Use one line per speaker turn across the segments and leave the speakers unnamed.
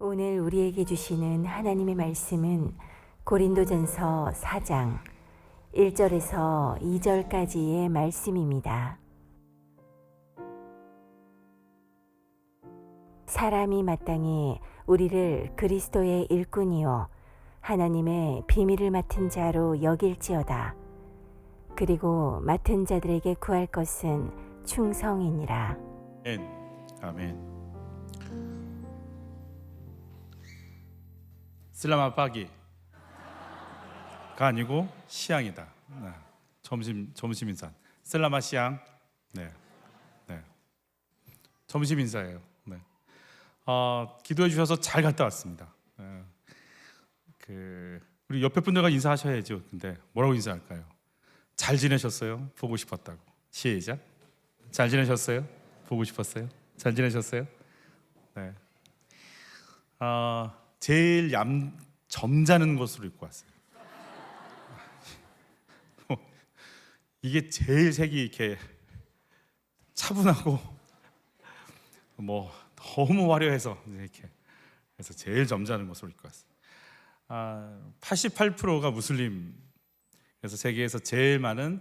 오늘 우리에게 주시는 하나님의 말씀은 고린도전서 4장 1절에서 2절까지의 말씀입니다. 사람이 마땅히 우리를 그리스도의 일꾼이요 하나님의 비밀을 맡은 자로 여길지어다. 그리고 맡은 자들에게 구할 것은 충성이니라.
아멘. 슬라마 빠기가 아니고 시향이다. 점심 인사. 슬라마 시향. 네. 점심 인사예요. 네. 기도해 주셔서 잘 갔다 왔습니다. 우리 옆에 분들과 인사하셔야죠. 근데 뭐라고 인사할까요? 잘 지내셨어요? 보고 싶었다고. 시작. 잘 지내셨어요? 보고 싶었어요? 잘 지내셨어요? 네. 제일 점잖은 것으로 입고 왔어요. 이게 제일 색이 이렇게 차분하고 너무 화려해서 이렇게 그래서 제일 점잖은 것으로 입고 왔어요. 88%가 무슬림. 그래서 세계에서 제일 많은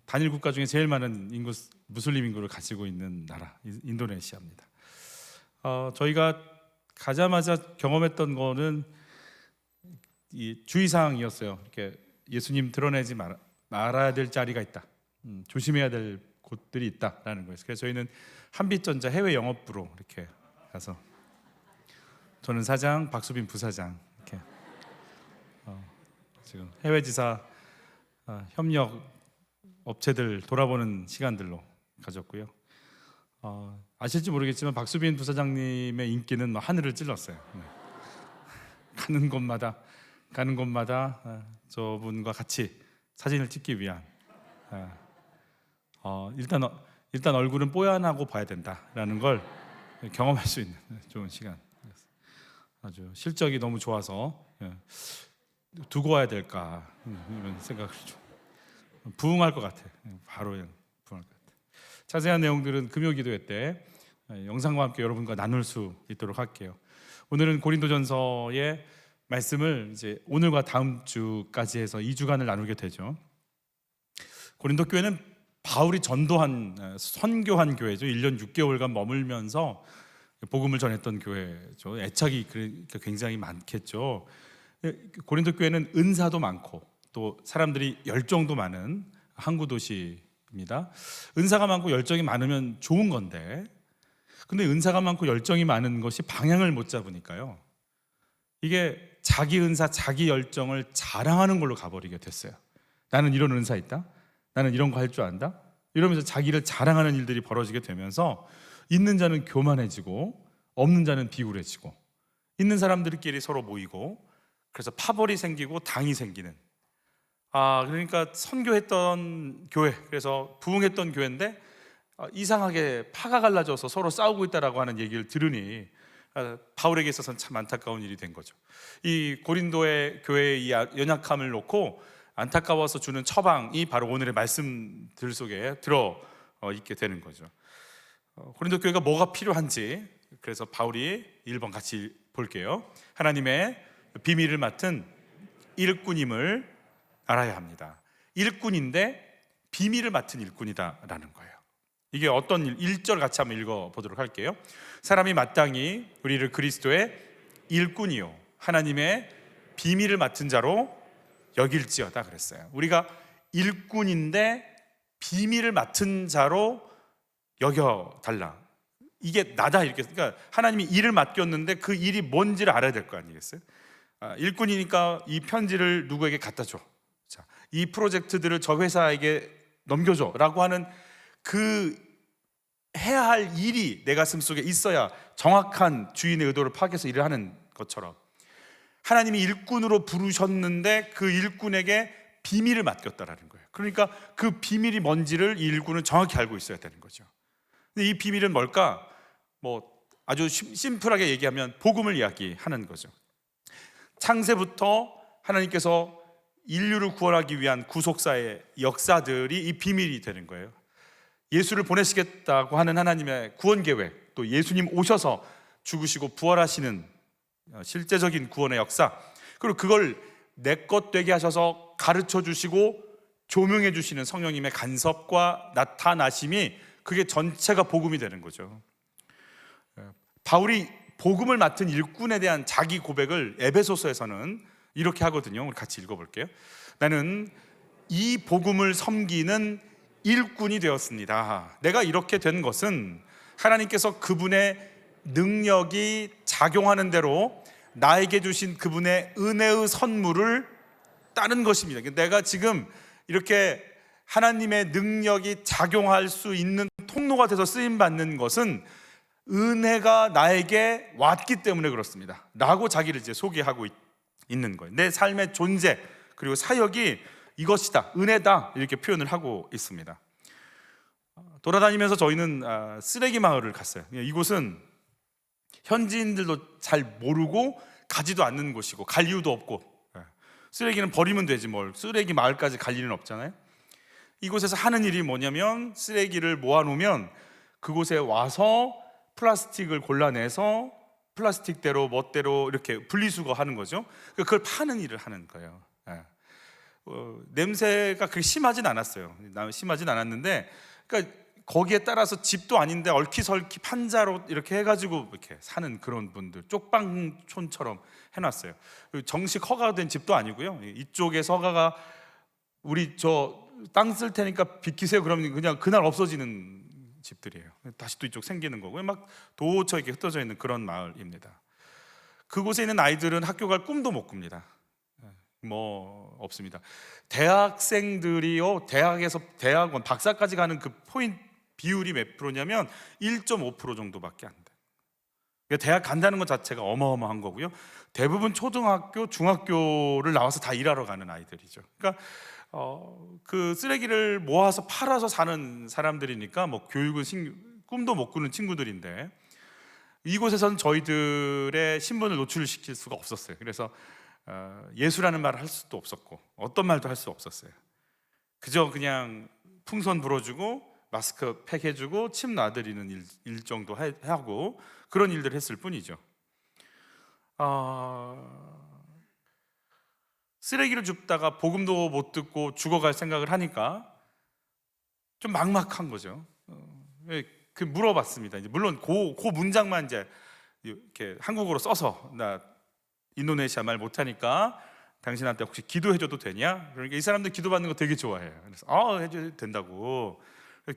단일 국가 중에 제일 많은 무슬림 인구를 가지고 있는 나라 인도네시아입니다. 저희가 가자마자 경험했던 거는 이 주의사항이었어요. 이렇게 예수님 드러내지 말아야 될 자리가 있다. 조심해야 될 곳들이 있다라는 거예요. 그래서 저희는 한빛전자 해외 영업부로 이렇게 가서 저는 사장, 박수빈 부사장 이렇게 지금 해외 지사 협력 업체들 돌아보는 시간들로 가졌고요. 아실지 모르겠지만 박수빈 부사장님의 인기는 하늘을 찔렀어요. 네. 가는 곳마다 저분과 같이 사진을 찍기 위한 일단 얼굴은 뽀얀하고 봐야 된다라는 걸 경험할 수 있는 좋은 시간. 아주 실적이 너무 좋아서 두고 와야 될까 이런 생각을 좀 부응할 것 같아. 바로 부응할 것 같아. 자세한 내용들은 금요기도회 때 영상과 함께 여러분과 나눌 수 있도록 할게요. 오늘은 고린도전서의 말씀을 이제 오늘과 다음 주까지 해서 2주간을 나누게 되죠. 고린도 교회는 바울이 전도한 선교한 교회죠. 1년 6개월간 머물면서 복음을 전했던 교회죠. 애착이 굉장히 많겠죠. 고린도 교회는 은사도 많고 또 사람들이 열정도 많은 항구 도시입니다. 은사가 많고 열정이 많으면 좋은 건데, 근데 은사가 많고 열정이 많은 것이 방향을 못 잡으니까요. 이게 자기 은사, 자기 열정을 자랑하는 걸로 가버리게 됐어요. 나는 이런 은사 있다. 나는 이런 거 할 줄 안다. 이러면서 자기를 자랑하는 일들이 벌어지게 되면서 있는 자는 교만해지고 없는 자는 비굴해지고 있는 사람들끼리 서로 모이고 그래서 파벌이 생기고 당이 생기는 그러니까 선교했던 교회, 그래서 부흥했던 교회인데 이상하게 파가 갈라져서 서로 싸우고 있다라고 하는 얘기를 들으니 바울에게 있어서는 참 안타까운 일이 된 거죠. 이 고린도의 교회의 이 연약함을 놓고 안타까워서 주는 처방이 바로 오늘의 말씀들 속에 들어 있게 되는 거죠. 고린도 교회가 뭐가 필요한지, 그래서 바울이 1번 같이 볼게요. 하나님의 비밀을 맡은 일꾼임을 알아야 합니다. 일꾼인데 비밀을 맡은 일꾼이다라는 거예요. 이게 어떤 1절 같이 한번 읽어보도록 할게요. 사람이 마땅히 우리를 그리스도의 일꾼이요 하나님의 비밀을 맡은 자로 여길지어다 그랬어요. 우리가 일꾼인데 비밀을 맡은 자로 여겨달라. 이게 나다 이렇게. 그러니까 하나님이 일을 맡겼는데 그 일이 뭔지를 알아야 될 거 아니겠어요? 일꾼이니까 이 편지를 누구에게 갖다 줘. 자, 이 프로젝트들을 저 회사에게 넘겨줘 라고 하는 그 해야 할 일이 내 가슴 속에 있어야 정확한 주인의 의도를 파악해서 일을 하는 것처럼 하나님이 일꾼으로 부르셨는데 그 일꾼에게 비밀을 맡겼다라는 거예요. 그러니까 그 비밀이 뭔지를 이 일꾼은 정확히 알고 있어야 되는 거죠. 근데 이 비밀은 뭘까? 아주 심플하게 얘기하면 복음을 이야기하는 거죠. 창세부터 하나님께서 인류를 구원하기 위한 구속사의 역사들이 이 비밀이 되는 거예요. 예수를 보내시겠다고 하는 하나님의 구원 계획, 또 예수님 오셔서 죽으시고 부활하시는 실제적인 구원의 역사, 그리고 그걸 내 것 되게 하셔서 가르쳐 주시고 조명해 주시는 성령님의 간섭과 나타나심이, 그게 전체가 복음이 되는 거죠. 바울이 복음을 맡은 일꾼에 대한 자기 고백을 에베소서에서는 이렇게 하거든요. 우리 같이 읽어볼게요. 나는 이 복음을 섬기는 일꾼이 되었습니다. 내가 이렇게 된 것은 하나님께서 그분의 능력이 작용하는 대로 나에게 주신 그분의 은혜의 선물을 따른 것입니다. 내가 지금 이렇게 하나님의 능력이 작용할 수 있는 통로가 돼서 쓰임받는 것은 은혜가 나에게 왔기 때문에 그렇습니다 라고 자기를 이제 소개하고 있는 거예요. 내 삶의 존재 그리고 사역이 이것이다, 은혜다, 이렇게 표현을 하고 있습니다. 돌아다니면서 저희는 쓰레기 마을을 갔어요. 이곳은 현지인들도 잘 모르고 가지도 않는 곳이고 갈 이유도 없고, 쓰레기는 버리면 되지 뭘 쓰레기 마을까지 갈 일은 없잖아요. 이곳에서 하는 일이 뭐냐면 쓰레기를 모아놓으면 그곳에 와서 플라스틱을 골라내서 플라스틱대로 멋대로 이렇게 분리수거하는 거죠. 그걸 파는 일을 하는 거예요. 냄새가 그렇게 심하진 않았어요. 심하진 않았는데, 그러니까 거기에 따라서 집도 아닌데 얼키설키 판자로 이렇게 해가지고 이렇게 사는 그런 분들, 쪽방촌처럼 해놨어요. 정식 허가가 된 집도 아니고요. 이쪽에서 허가가 우리 저 땅 쓸 테니까 비키세요 그러면 그냥 그날 없어지는 집들이에요. 다시 또 이쪽 생기는 거고요. 막 도처 이렇게 흩어져 있는 그런 마을입니다. 그곳에 있는 아이들은 학교 갈 꿈도 못 꿉니다. 뭐 없습니다. 대학생들이요, 대학에서 대학원 박사까지 가는 그 포인트 비율이 몇 프로냐면 1.5% 정도밖에 안 돼요. 대학 간다는 것 자체가 어마어마한 거고요. 대부분 초등학교, 중학교를 나와서 다 일하러 가는 아이들이죠. 그러니까 그 쓰레기를 모아서 팔아서 사는 사람들이니까 뭐 교육은 꿈도 못 꾸는 친구들인데, 이곳에서는 저희들의 신분을 노출시킬 수가 없었어요. 그래서 예수라는 말을 할 수도 없었고 어떤 말도 할 수 없었어요. 그저 그냥 풍선 불어주고 마스크 팩해주고 침 놔드리는 일 정도 하고 그런 일들을 했을 뿐이죠. 쓰레기를 줍다가 복음도 못 듣고 죽어갈 생각을 하니까 좀 막막한 거죠. 그 물어봤습니다. 이제 물론 그 문장만 이제 이렇게 한국어로 써서, 나 인도네시아 말 못하니까 당신한테 혹시 기도해줘도 되냐? 그러니까 이 사람들 기도받는 거 되게 좋아해요. 그래서 해줘도 된다고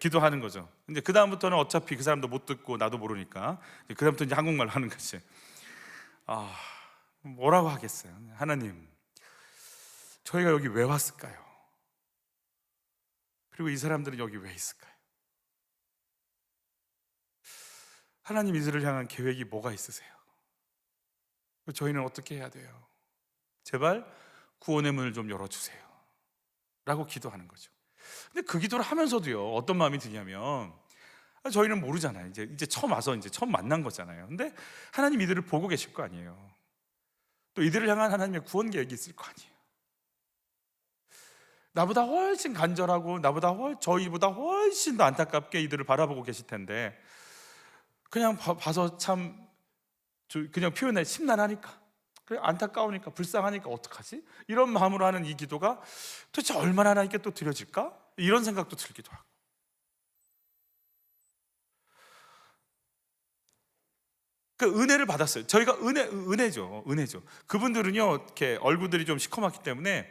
기도하는 거죠. 근데 그 다음부터는 어차피 그 사람도 못 듣고 나도 모르니까 그 다음부터 이제 한국말로 하는 거지. 뭐라고 하겠어요? 하나님, 저희가 여기 왜 왔을까요? 그리고 이 사람들은 여기 왜 있을까요? 하나님, 이들을 향한 계획이 뭐가 있으세요? 저희는 어떻게 해야 돼요? 제발 구원의 문을 좀 열어주세요 라고 기도하는 거죠. 근데 그 기도를 하면서도요, 어떤 마음이 드냐면, 저희는 모르잖아요. 이제 처음 와서 이제 처음 만난 거잖아요. 근데 하나님 이들을 보고 계실 거 아니에요. 또 이들을 향한 하나님의 구원 계획이 있을 거 아니에요. 나보다 훨씬 간절하고 저희보다 훨씬 더 안타깝게 이들을 바라보고 계실 텐데, 그냥 봐서 참 그냥 표현해 심란하니까, 그래 안타까우니까, 불쌍하니까 어떡하지? 이런 마음으로 하는 이 기도가 도대체 얼마나 하나님께 또 드려질까? 이런 생각도 들기도 하고. 그 은혜를 받았어요. 저희가 은혜죠. 그분들은요, 이렇게 얼굴들이 좀 시커멓기 때문에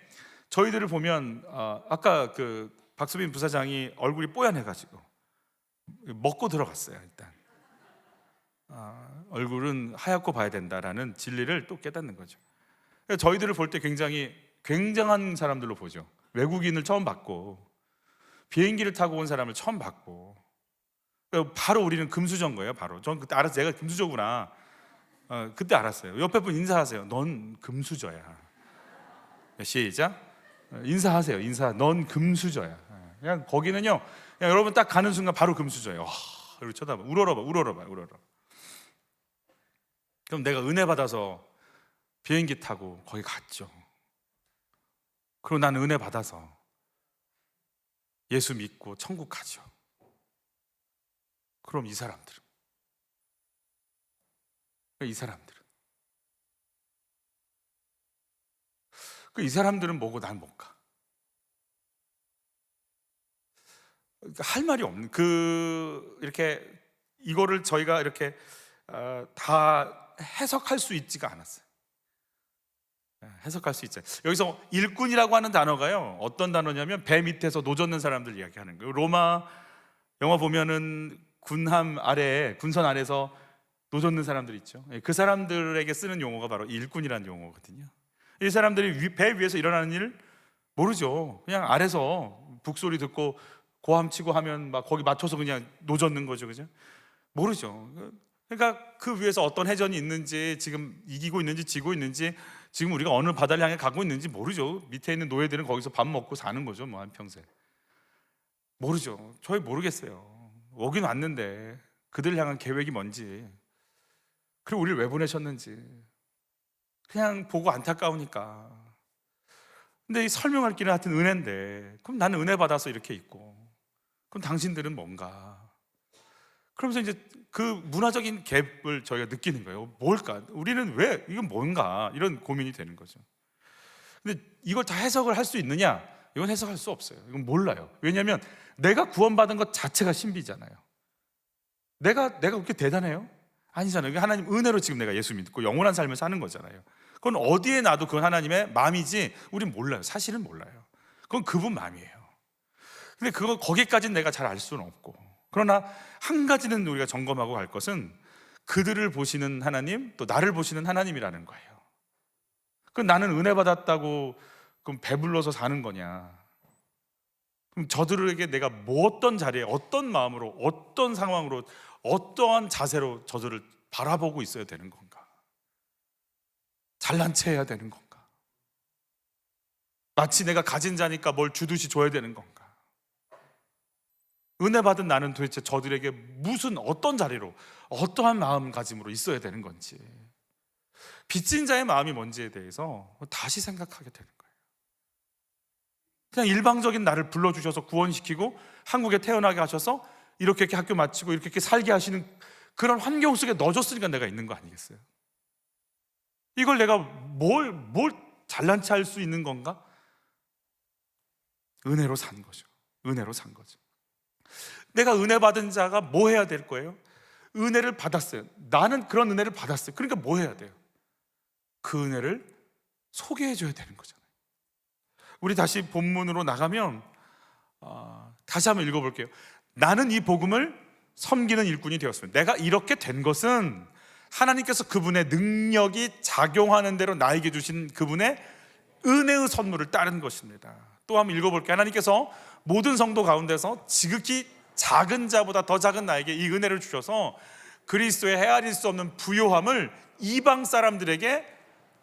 저희들을 보면 아까 그 박수빈 부사장이 얼굴이 뽀얀해가지고 먹고 들어갔어요. 일단 얼굴은 하얗고 봐야 된다라는 진리를 또 깨닫는 거죠. 저희들을 볼 때 굉장히 굉장한 사람들로 보죠. 외국인을 처음 봤고 비행기를 타고 온 사람을 처음 봤고, 바로 우리는 금수저인 거예요. 바로 전 그때 알았어요. 내가 금수저구나. 그때 알았어요. 옆에 분 인사하세요. 넌 금수저야. 시작. 인사하세요. 넌 금수저야. 그냥 거기는요, 그냥 여러분 딱 가는 순간 바로 금수저예요. 그리고 쳐다봐. 우러러봐. 그럼 내가 은혜 받아서 비행기 타고 거기 갔죠. 그리고 나는 은혜 받아서 예수 믿고 천국 가죠. 그럼 이 사람들은
이 사람들은 뭐고 난 못 가. 할 말이 없는 이렇게 이거를 저희가 이렇게 다 해석할 수 있지가 않았어요. 해석할 수 있죠. 여기서 일꾼이라고 하는 단어가요, 어떤 단어냐면 배 밑에서 노젓는 사람들 이야기하는 거예요. 로마 영화 보면은 군함 아래에, 군선 아래에서 노젓는 사람들 있죠. 그 사람들에게 쓰는 용어가 바로 일꾼이라는 용어거든요. 이 사람들이 배 위에서 일어나는 일 모르죠. 그냥 아래서 북소리 듣고 고함치고 하면 막 거기 맞춰서 그냥 노젓는 거죠, 그죠? 모르죠. 그러니까 그 위에서 어떤 해전이 있는지, 지금 이기고 있는지 지고 있는지, 지금 우리가 어느 바다를 향해 가고 있는지 모르죠. 밑에 있는 노예들은 거기서 밥 먹고 사는 거죠, 뭐 한평생. 모르죠. 저희 모르겠어요. 오긴 왔는데 그들 향한 계획이 뭔지, 그리고 우리를 왜 보내셨는지 그냥 보고 안타까우니까. 근데 이 설명할 길은 하여튼 은혜인데, 그럼 나는 은혜 받아서 이렇게 있고, 그럼 당신들은 뭔가? 그러면서 이제 그 문화적인 갭을 저희가 느끼는 거예요. 뭘까? 우리는 왜, 이건 뭔가? 이런 고민이 되는 거죠. 근데 이걸 다 해석을 할 수 있느냐? 이건 해석할 수 없어요. 이건 몰라요. 왜냐하면 내가 구원받은 것 자체가 신비잖아요. 내가 그렇게 대단해요? 아니잖아요. 하나님 은혜로 지금 내가 예수 믿고 영원한 삶을 사는 거잖아요. 그건 어디에 놔도 그건 하나님의 마음이지 우린 몰라요. 사실은 몰라요. 그건 그분 마음이에요. 근데 거기까지는 내가 잘 알 수는 없고, 그러나 한 가지는 우리가 점검하고 갈 것은 그들을 보시는 하나님, 또 나를 보시는 하나님이라는 거예요. 그럼 나는 은혜 받았다고 그럼 배불러서 사는 거냐? 그럼 저들에게 내가 어떤 자리에, 어떤 마음으로, 어떤 상황으로, 어떠한 자세로 저들을 바라보고 있어야 되는 건가? 잘난 체 해야 되는 건가? 마치 내가 가진 자니까 뭘 주듯이 줘야 되는 건가? 은혜 받은 나는 도대체 저들에게 어떤 자리로, 어떠한 마음가짐으로 있어야 되는 건지, 빚진 자의 마음이 뭔지에 대해서 다시 생각하게 되는 거예요. 그냥 일방적인 나를 불러주셔서 구원시키고 한국에 태어나게 하셔서 이렇게 학교 마치고 이렇게 살게 하시는 그런 환경 속에 넣어줬으니까 내가 있는 거 아니겠어요? 이걸 내가 뭘 잘난 체 할 수 있는 건가? 은혜로 산 거죠. 은혜로 산 거죠. 내가 은혜 받은 자가 뭐 해야 될 거예요? 은혜를 받았어요. 나는 그런 은혜를 받았어요. 그러니까 뭐 해야 돼요? 그 은혜를 소개해 줘야 되는 거잖아요. 우리 다시 본문으로 나가면 다시 한번 읽어볼게요. 나는 이 복음을 섬기는 일꾼이 되었습니다. 내가 이렇게 된 것은 하나님께서 그분의 능력이 작용하는 대로 나에게 주신 그분의 은혜의 선물을 따른 것입니다. 또 한번 읽어볼게요. 하나님께서 모든 성도 가운데서 지극히 작은 자보다 더 작은 나에게 이 은혜를 주셔서 그리스도의 헤아릴 수 없는 부요함을 이방 사람들에게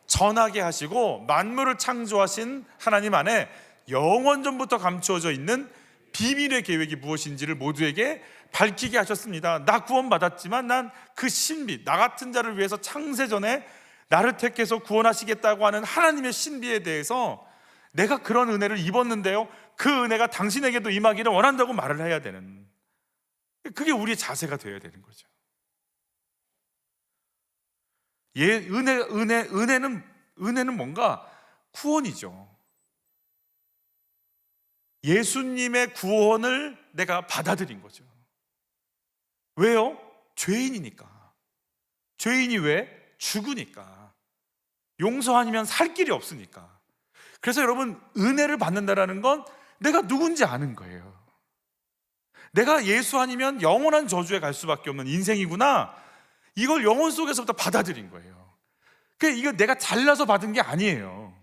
전하게 하시고, 만물을 창조하신 하나님 안에 영원전부터 감추어져 있는 비밀의 계획이 무엇인지를 모두에게 밝히게 하셨습니다. 나 구원받았지만 난 그 신비, 나 같은 자를 위해서 창세전에 나를 택해서 구원하시겠다고 하는 하나님의 신비에 대해서 내가 그런 은혜를 입었는데요, 그 은혜가 당신에게도 임하기를 원한다고 말을 해야 되는, 그게 우리의 자세가 되어야 되는 거죠. 은혜는 뭔가 구원이죠. 예수님의 구원을 내가 받아들인 거죠. 왜요? 죄인이니까. 죄인이 왜? 죽으니까. 용서 아니면 살 길이 없으니까. 그래서 여러분, 은혜를 받는다라는 건 내가 누군지 아는 거예요. 내가 예수 아니면 영원한 저주에 갈 수밖에 없는 인생이구나, 이걸 영혼 속에서부터 받아들인 거예요. 이거 내가 잘나서 받은 게 아니에요.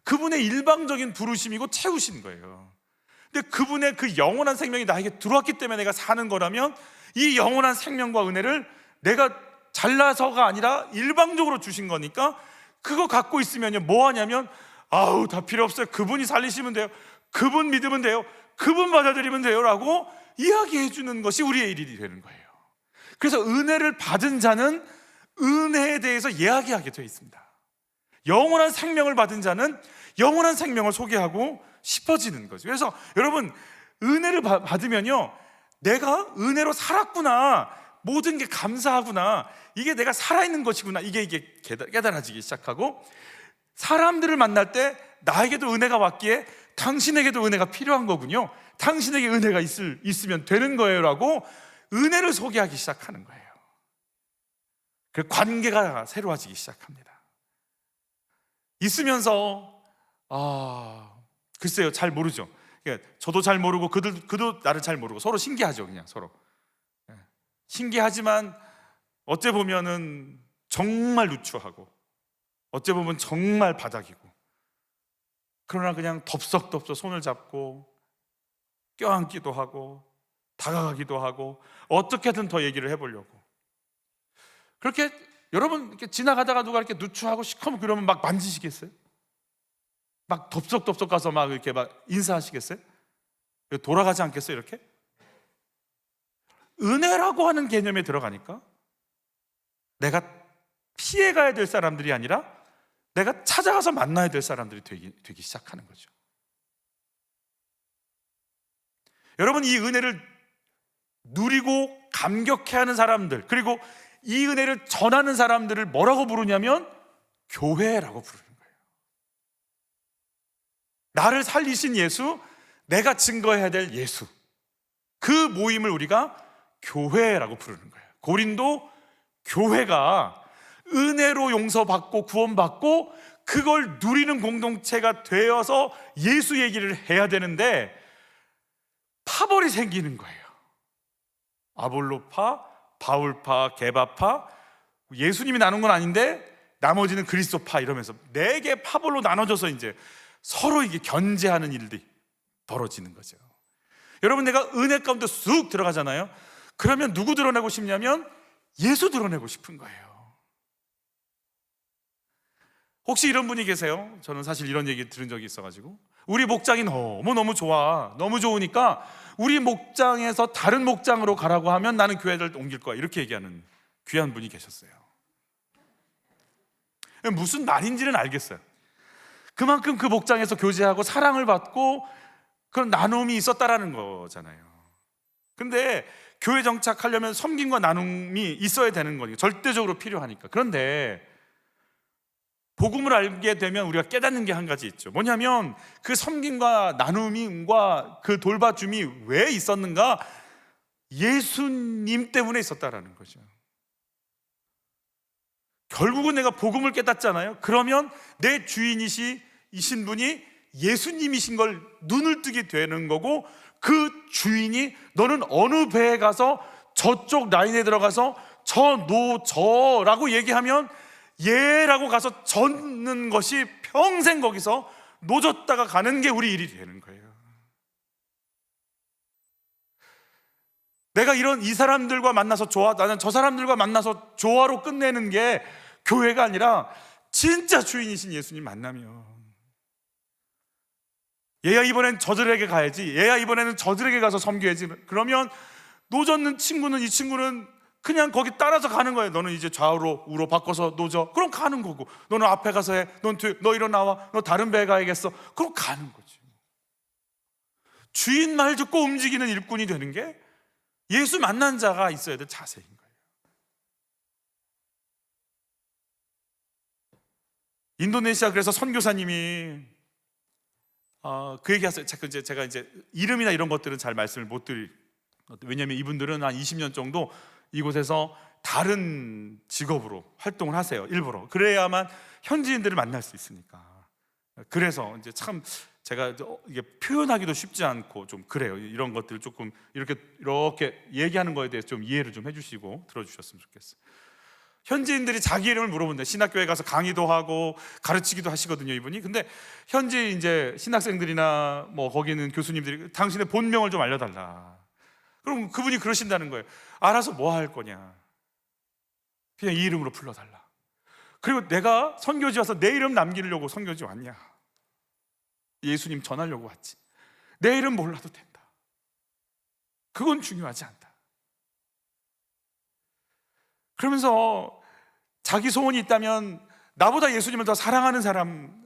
그분의 일방적인 부르심이고 채우신 거예요. 근데 그분의 그 영원한 생명이 나에게 들어왔기 때문에 내가 사는 거라면, 이 영원한 생명과 은혜를 내가 잘나서가 아니라 일방적으로 주신 거니까, 그거 갖고 있으면요, 뭐 하냐면 아우 다 필요 없어요, 그분이 살리시면 돼요, 그분 믿으면 돼요, 그분 받아들이면 돼요 라고 이야기해 주는 것이 우리의 일이 되는 거예요. 그래서 은혜를 받은 자는 은혜에 대해서 이야기하게 되어 있습니다. 영원한 생명을 받은 자는 영원한 생명을 소개하고 싶어지는 거죠. 그래서 여러분, 은혜를 받으면요, 내가 은혜로 살았구나, 모든 게 감사하구나, 이게 내가 살아있는 것이구나, 이게 깨달아지기 시작하고, 사람들을 만날 때 나에게도 은혜가 왔기에 당신에게도 은혜가 필요한 거군요, 당신에게 은혜가 있으면 되는 거예요 라고 은혜를 소개하기 시작하는 거예요. 그 관계가 새로워지기 시작합니다. 있으면서 글쎄요, 잘 모르죠. 그러니까 저도 잘 모르고 그도 나를 잘 모르고 서로 신기하죠. 그냥 서로 신기하지만 어째 보면은 정말 누추하고 어째 보면 정말 바닥이고, 그러나 그냥 덥석덥석 손을 잡고 껴안기도 하고 다가가기도 하고 어떻게든 더 얘기를 해보려고. 그렇게 여러분 이렇게 지나가다가 누가 이렇게 누추하고 시커멓고 그러면 막 만지시겠어요? 막 덥석덥석 가서 막 이렇게 막 인사하시겠어요? 돌아가지 않겠어요? 이렇게? 은혜라고 하는 개념에 들어가니까 내가 피해가야 될 사람들이 아니라 내가 찾아가서 만나야 될 사람들이 되기 시작하는 거죠. 여러분, 이 은혜를 누리고 감격해하는 사람들, 그리고 이 은혜를 전하는 사람들을 뭐라고 부르냐면 교회라고 부르는 거예요. 나를 살리신 예수, 내가 증거해야 될 예수, 그 모임을 우리가 교회라고 부르는 거예요. 고린도 교회가 은혜로 용서받고 구원받고 그걸 누리는 공동체가 되어서 예수 얘기를 해야 되는데 파벌이 생기는 거예요. 아볼로파, 바울파, 게바파, 예수님이 나눈 건 아닌데 나머지는 그리스도파, 이러면서 4개 파벌로 나눠져서 이제 서로 이게 견제하는 일들이 벌어지는 거죠. 여러분, 내가 은혜 가운데 쑥 들어가잖아요. 그러면 누구 드러내고 싶냐면 예수 드러내고 싶은 거예요. 혹시 이런 분이 계세요? 저는 사실 이런 얘기 들은 적이 있어가지고, 우리 목장이 너무너무 좋아, 너무 좋으니까 우리 목장에서 다른 목장으로 가라고 하면 나는 교회를 옮길 거야, 이렇게 얘기하는 귀한 분이 계셨어요. 무슨 말인지는 알겠어요. 그만큼 그 목장에서 교제하고 사랑을 받고 그런 나눔이 있었다라는 거잖아요. 근데 교회 정착하려면 섬김과 나눔이 있어야 되는 거니까, 절대적으로 필요하니까. 그런데 복음을 알게 되면 우리가 깨닫는 게 한 가지 있죠. 뭐냐면 그 섬김과 나눔과 그 돌봐줌이 왜 있었는가? 예수님 때문에 있었다라는 거죠. 결국은 내가 복음을 깨닫잖아요. 그러면 내 주인이신 분이 예수님이신 걸 눈을 뜨게 되는 거고, 그 주인이 너는 어느 배에 가서 저쪽 라인에 들어가서 저라고 얘기하면 예라고 가서 젓는 것이 평생 거기서 노졌다가 가는 게 우리 일이 되는 거예요. 내가 이 사람들과 만나서 좋아, 나는 저 사람들과 만나서 좋아로 끝내는 게 교회가 아니라 진짜 주인이신 예수님 만나면, 얘야 이번엔 저들에게 가야지, 얘야 이번에는 저들에게 가서 섬겨야지, 그러면 노젓는 친구는, 이 친구는 그냥 거기 따라서 가는 거예요. 너는 이제 좌우로 우로 바꿔서 노져, 그럼 가는 거고, 너는 앞에 가서 해, 너 일어나와, 너 다른 배에 가야겠어, 그럼 가는 거지. 주인 말 듣고 움직이는 일꾼이 되는 게 예수 만난 자가 있어야 될 자세인 거예요. 인도네시아, 그래서 선교사님이 그 얘기하세요. 제가 이제 이름이나 이런 것들은 잘 말씀을 못 드릴, 왜냐하면 이분들은 한 20년 정도 이곳에서 다른 직업으로 활동을 하세요, 일부러. 그래야만 현지인들을 만날 수 있으니까. 그래서 이제 참 제가 이게 표현하기도 쉽지 않고 좀 그래요. 이런 것들 조금 이렇게 얘기하는 거에 대해서 좀 이해를 좀 해주시고 들어주셨으면 좋겠어요. 현지인들이 자기 이름을 물어본대. 신학교에 가서 강의도 하고 가르치기도 하시거든요, 이분이. 근데 현지 이제 신학생들이나 뭐 거기 있는 교수님들이 당신의 본명을 좀 알려달라. 그럼 그분이 그러신다는 거예요. 알아서 뭐 할 거냐, 그냥 이 이름으로 불러달라. 그리고 내가 선교지 와서 내 이름 남기려고 선교지 왔냐? 예수님 전하려고 왔지. 내 이름 몰라도 된다. 그건 중요하지 않다. 그러면서 자기 소원이 있다면 나보다 예수님을 더 사랑하는 사람,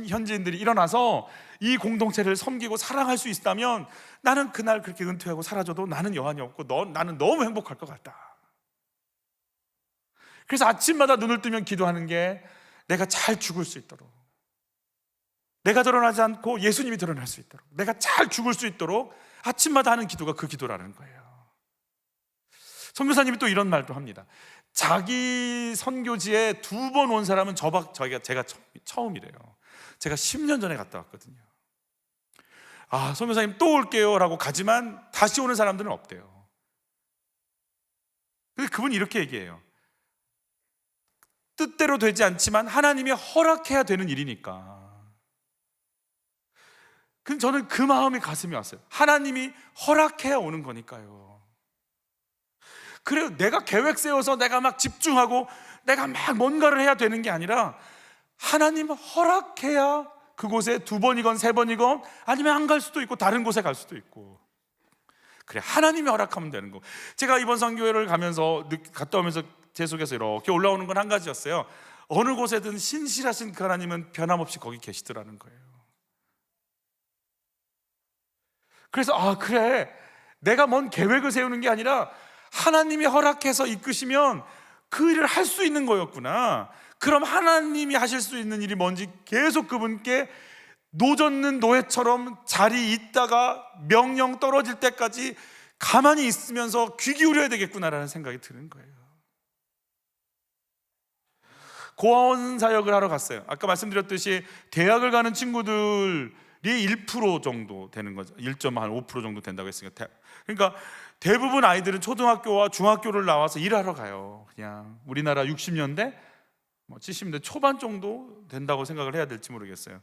현지인들이 일어나서 이 공동체를 섬기고 사랑할 수 있다면 나는 그날 그렇게 은퇴하고 사라져도 나는 여한이 없고 나는 너무 행복할 것 같다. 그래서 아침마다 눈을 뜨면 기도하는 게 내가 잘 죽을 수 있도록, 내가 드러나지 않고 예수님이 드러날 수 있도록, 내가 잘 죽을 수 있도록 아침마다 하는 기도가 그 기도라는 거예요. 선교사님이 또 이런 말도 합니다. 자기 선교지에 2번 온 사람은 제가 처음이래요. 제가 10년 전에 갔다 왔거든요. 선교사님 또 올게요 라고 가지만 다시 오는 사람들은 없대요. 근데 그분이 이렇게 얘기해요. 뜻대로 되지 않지만 하나님이 허락해야 되는 일이니까. 근데 저는 그 마음이 가슴에 왔어요. 하나님이 허락해야 오는 거니까요. 그래요. 내가 계획 세워서 내가 막 집중하고 내가 막 뭔가를 해야 되는 게 아니라 하나님 허락해야 그곳에 2번이건 3번이건 아니면 안 갈 수도 있고 다른 곳에 갈 수도 있고, 그래 하나님이 허락하면 되는 거. 제가 이번 선교회를 갔다 오면서 제 속에서 이렇게 올라오는 건 한 가지였어요. 어느 곳에든 신실하신 그 하나님은 변함없이 거기 계시더라는 거예요. 그래서 그래, 내가 뭔 계획을 세우는 게 아니라 하나님이 허락해서 이끄시면 그 일을 할 수 있는 거였구나. 그럼 하나님이 하실 수 있는 일이 뭔지 계속 그분께 노젓는 노예처럼 자리에 있다가 명령 떨어질 때까지 가만히 있으면서 귀 기울여야 되겠구나라는 생각이 드는 거예요. 고아원 사역을 하러 갔어요. 아까 말씀드렸듯이 대학을 가는 친구들이 1% 정도 되는 거죠. 1.5% 정도 된다고 했으니까. 그러니까 대부분 아이들은 초등학교와 중학교를 나와서 일하러 가요. 그냥 우리나라 60년대, 70년대 초반 정도 된다고 생각을 해야 될지 모르겠어요.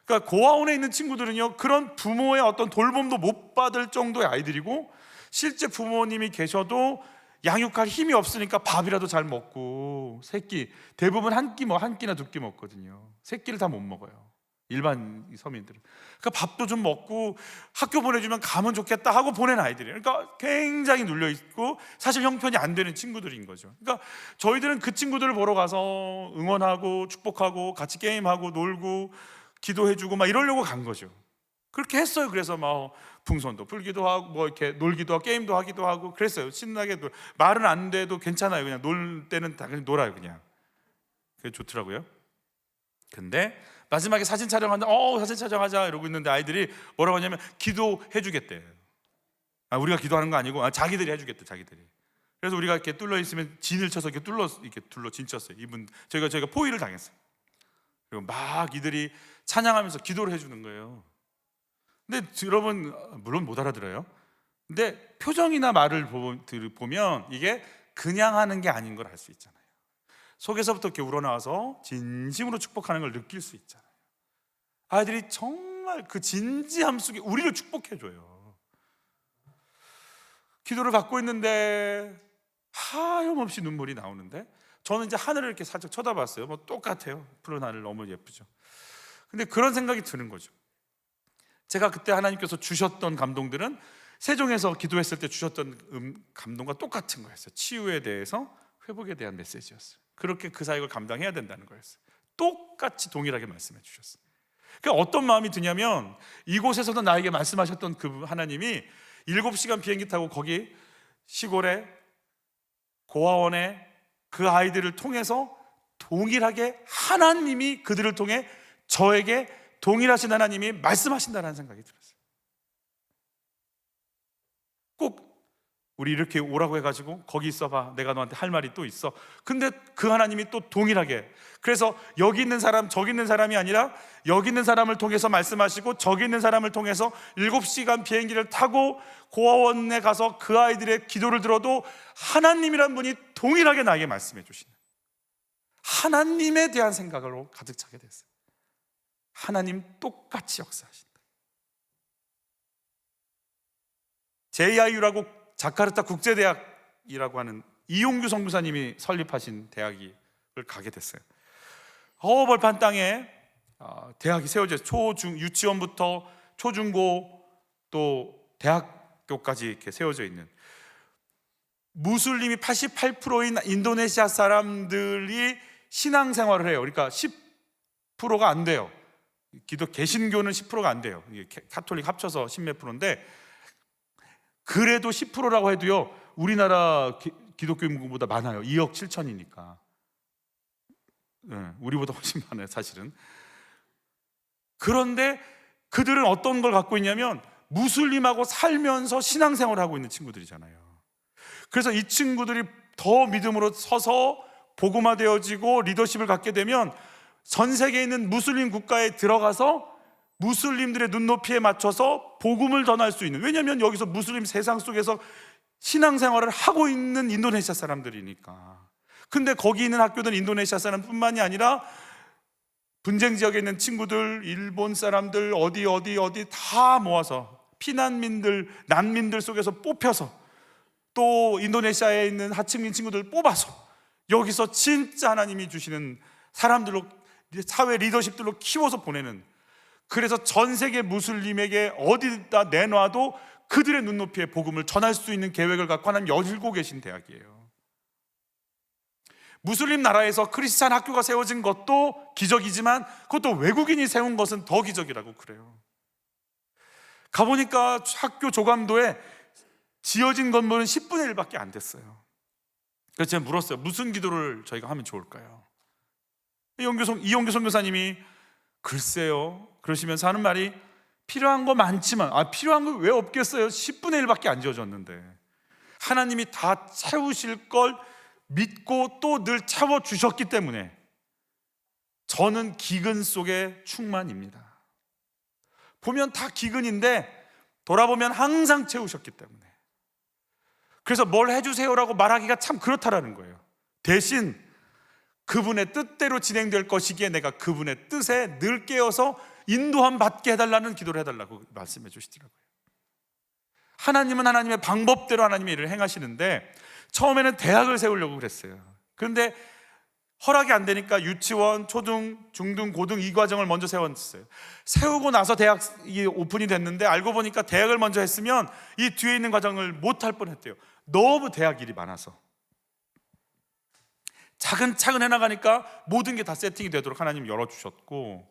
그러니까 고아원에 있는 친구들은요, 그런 부모의 어떤 돌봄도 못 받을 정도의 아이들이고, 실제 부모님이 계셔도 양육할 힘이 없으니까 밥이라도 잘 먹고, 새끼 대부분 한 끼나 2끼 먹거든요. 새끼를 다 못 먹어요, 일반 서민들은. 그러니까 밥도 좀 먹고 학교 보내주면 가면 좋겠다 하고 보낸 아이들이에요. 그러니까 굉장히 눌려있고 사실 형편이 안 되는 친구들인 거죠. 그러니까 저희들은 그 친구들을 보러 가서 응원하고 축복하고 같이 게임하고 놀고 기도해주고 막 이러려고 간 거죠. 그렇게 했어요. 그래서 막 풍선도 불기도 하고 이렇게 놀기도 하고 게임도 하기도 하고 그랬어요. 신나게 말은 안 돼도 괜찮아요. 그냥 놀 때는 당연히 놀아요. 그냥 그게 좋더라고요. 근데 마지막에 사진 촬영하는데 사진 촬영하자 이러고 있는데 아이들이 뭐라고 하냐면 기도해 주겠대. 우리가 기도하는 거 아니고 자기들이 해주겠대. 자기들이. 그래서 우리가 이렇게 뚫려 있으면 진을 쳐서 이렇게 둘러 진 쳤어요. 저희가 포위를 당했어요. 그리고 막 이들이 찬양하면서 기도를 해주는 거예요. 근데 여러분 물론 못 알아들어요. 근데 표정이나 말을 보면 이게 그냥 하는 게 아닌 걸 알 수 있잖아요. 속에서부터 이렇게 우러나와서 진심으로 축복하는 걸 느낄 수 있잖아요. 아이들이 정말 그 진지함 속에 우리를 축복해줘요. 기도를 받고 있는데 하염없이 눈물이 나오는데 저는 이제 하늘을 이렇게 살짝 쳐다봤어요. 똑같아요. 푸른 하늘 너무 예쁘죠. 근데 그런 생각이 드는 거죠. 제가 그때 하나님께서 주셨던 감동들은 세종에서 기도했을 때 주셨던 감동과 똑같은 거였어요. 치유에 대해서, 회복에 대한 메시지였어요. 그렇게 그 사역을 감당해야 된다는 거였어요. 똑같이 동일하게 말씀해 주셨어요. 그러니까 어떤 마음이 드냐면 이곳에서도 나에게 말씀하셨던 그 하나님이 7시간 비행기 타고 거기 시골에 고아원에 그 아이들을 통해서 동일하게 하나님이 그들을 통해 저에게 동일하신 하나님이 말씀하신다는 생각이 들었어요. 꼭 우리 이렇게 오라고 해가지고 거기 있어봐, 내가 너한테 할 말이 또 있어. 근데 그 하나님이 또 동일하게, 그래서 여기 있는 사람 저기 있는 사람이 아니라 여기 있는 사람을 통해서 말씀하시고 저기 있는 사람을 통해서 7시간 비행기를 타고 고아원에 가서 그 아이들의 기도를 들어도 하나님이란 분이 동일하게 나에게 말씀해 주시는, 하나님에 대한 생각으로 가득 차게 됐어요. 하나님 똑같이 역사하신다. JIU라고 자카르타 국제대학이라고 하는 이용규 선교사님이 설립하신 대학을 가게 됐어요. 벌판 땅에 대학이 세워져서 유치원부터 초중고 또 대학교까지 이렇게 세워져 있는, 무슬림이 88%인 인도네시아 사람들이 신앙생활을 해요. 그러니까 10%가 안 돼요. 개신교는 10%가 안 돼요. 카톨릭 합쳐서 10몇 %인데 그래도 10%라고 해도요, 우리나라 기독교 인구보다 많아요. 2억 7천이니까. 네, 우리보다 훨씬 많아요, 사실은. 그런데 그들은 어떤 걸 갖고 있냐면 무슬림하고 살면서 신앙생활을 하고 있는 친구들이잖아요. 그래서 이 친구들이 더 믿음으로 서서 복음화되어지고 리더십을 갖게 되면 전 세계에 있는 무슬림 국가에 들어가서 무슬림들의 눈높이에 맞춰서 복음을 전할 수 있는, 왜냐하면 여기서 무슬림 세상 속에서 신앙생활을 하고 있는 인도네시아 사람들이니까. 근데 거기 있는 학교들은 인도네시아 사람뿐만이 아니라 분쟁 지역에 있는 친구들, 일본 사람들, 어디 다 모아서 피난민들, 난민들 속에서 뽑혀서 또 인도네시아에 있는 하층민 친구들 뽑아서 여기서 진짜 하나님이 주시는 사람들로, 사회 리더십들로 키워서 보내는, 그래서 전 세계 무슬림에게 어디다 내놔도 그들의 눈높이에 복음을 전할 수 있는 계획을 갖고 하나님 열고 계신 대학이에요. 무슬림 나라에서 크리스찬 학교가 세워진 것도 기적이지만 그것도 외국인이 세운 것은 더 기적이라고 그래요. 가보니까 학교 조감도에 지어진 건물은 10분의 1밖에 안 됐어요. 그래서 제가 물었어요. 무슨 기도를 저희가 하면 좋을까요? 이용규 선교사님이 글쎄요 그러시면서 하는 말이, 필요한 거 많지만 필요한 거 왜 없겠어요? 10분의 1밖에 안 지어졌는데 하나님이 다 채우실 걸 믿고 또 늘 채워주셨기 때문에 저는 기근 속에 충만입니다. 보면 다 기근인데 돌아보면 항상 채우셨기 때문에. 그래서 뭘 해주세요라고 말하기가 참 그렇다라는 거예요. 대신 그분의 뜻대로 진행될 것이기에 내가 그분의 뜻에 늘 깨어서 인도함 받게 해달라는 기도를 해달라고 말씀해 주시더라고요. 하나님은 하나님의 방법대로 하나님의 일을 행하시는데 처음에는 대학을 세우려고 그랬어요. 그런데 허락이 안 되니까 유치원, 초등, 중등, 고등 이 과정을 먼저 세웠어요. 세우고 나서 대학이 오픈이 됐는데 알고 보니까 대학을 먼저 했으면 이 뒤에 있는 과정을 못할 뻔했대요. 너무 대학 일이 많아서. 차근차근 해나가니까 모든 게 다 세팅이 되도록 하나님 열어주셨고,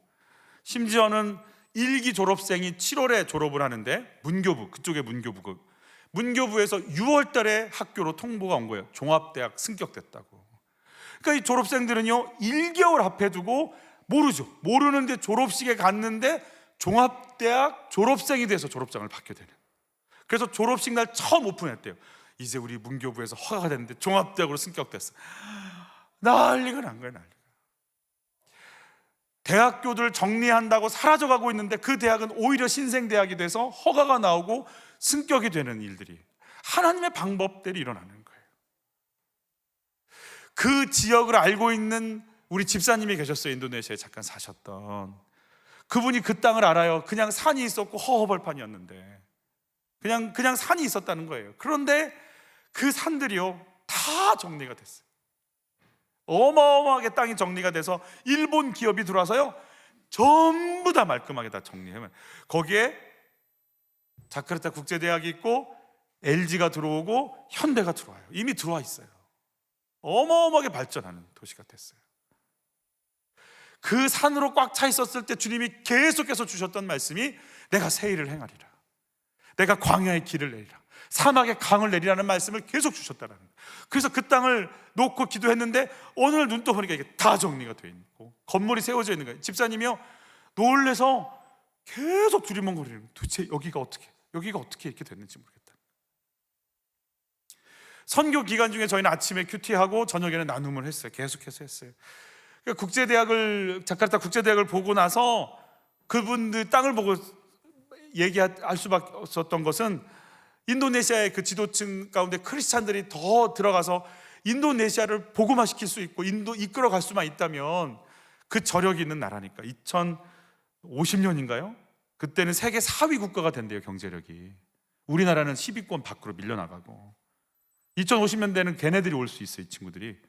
심지어는 1기 졸업생이 7월에 졸업을 하는데 문교부, 그쪽에 문교부에서 6월 달에 학교로 통보가 온 거예요. 종합대학 승격됐다고. 그러니까 이 졸업생들은요 1개월 앞에 두고 모르죠. 모르는데 졸업식에 갔는데 종합대학 졸업생이 돼서 졸업장을 받게 되는. 그래서 졸업식 날 처음 오픈했대요. 이제 우리 문교부에서 허가가 됐는데 종합대학으로 승격됐어. 난리가 난 거예요, 난리가. 대학교들 정리한다고 사라져가고 있는데 그 대학은 오히려 신생대학이 돼서 허가가 나오고 승격이 되는 일들이 하나님의 방법대로 일어나는 거예요. 그 지역을 알고 있는 우리 집사님이 계셨어요. 인도네시아에 잠깐 사셨던 그분이 그 땅을 알아요. 그냥 산이 있었고 허허벌판이었는데 그냥 산이 있었다는 거예요. 그런데 그 산들이요 다 정리가 됐어요. 어마어마하게 땅이 정리가 돼서 일본 기업이 들어와서요 전부 다 말끔하게 다 정리해요. 거기에 자카르타 국제대학이 있고 LG가 들어오고 현대가 들어와요. 이미 들어와 있어요. 어마어마하게 발전하는 도시가 됐어요. 그 산으로 꽉 차 있었을 때 주님이 계속해서 주셨던 말씀이 내가 새 일을 행하리라, 내가 광야의 길을 내리라, 사막의 강을 내리라는 말씀을 계속 주셨다는 거예요. 그래서 그 땅을 놓고 기도했는데 어느 날 눈 떠 보니까 이게 다 정리가 되어 있고 건물이 세워져 있는 거예요. 집사님이요 놀래서 계속 두리뭉거리는, 도대체 여기가 어떻게 이렇게 됐는지 모르겠다. 선교 기간 중에 저희는 아침에 큐티하고 저녁에는 나눔을 했어요. 계속해서 했어요. 그러니까 자카르타 국제대학을 보고 나서 그분들 땅을 보고 얘기할 수밖에 없었던 것은 인도네시아의 그 지도층 가운데 크리스찬들이 더 들어가서 인도네시아를 복음화시킬 수 있고 이끌어갈 수만 있다면 그 저력이 있는 나라니까. 2050년인가요? 그때는 세계 4위 국가가 된대요, 경제력이. 우리나라는 10위권 밖으로 밀려나가고 2050년대는 걔네들이 올 수 있어요. 이 친구들이.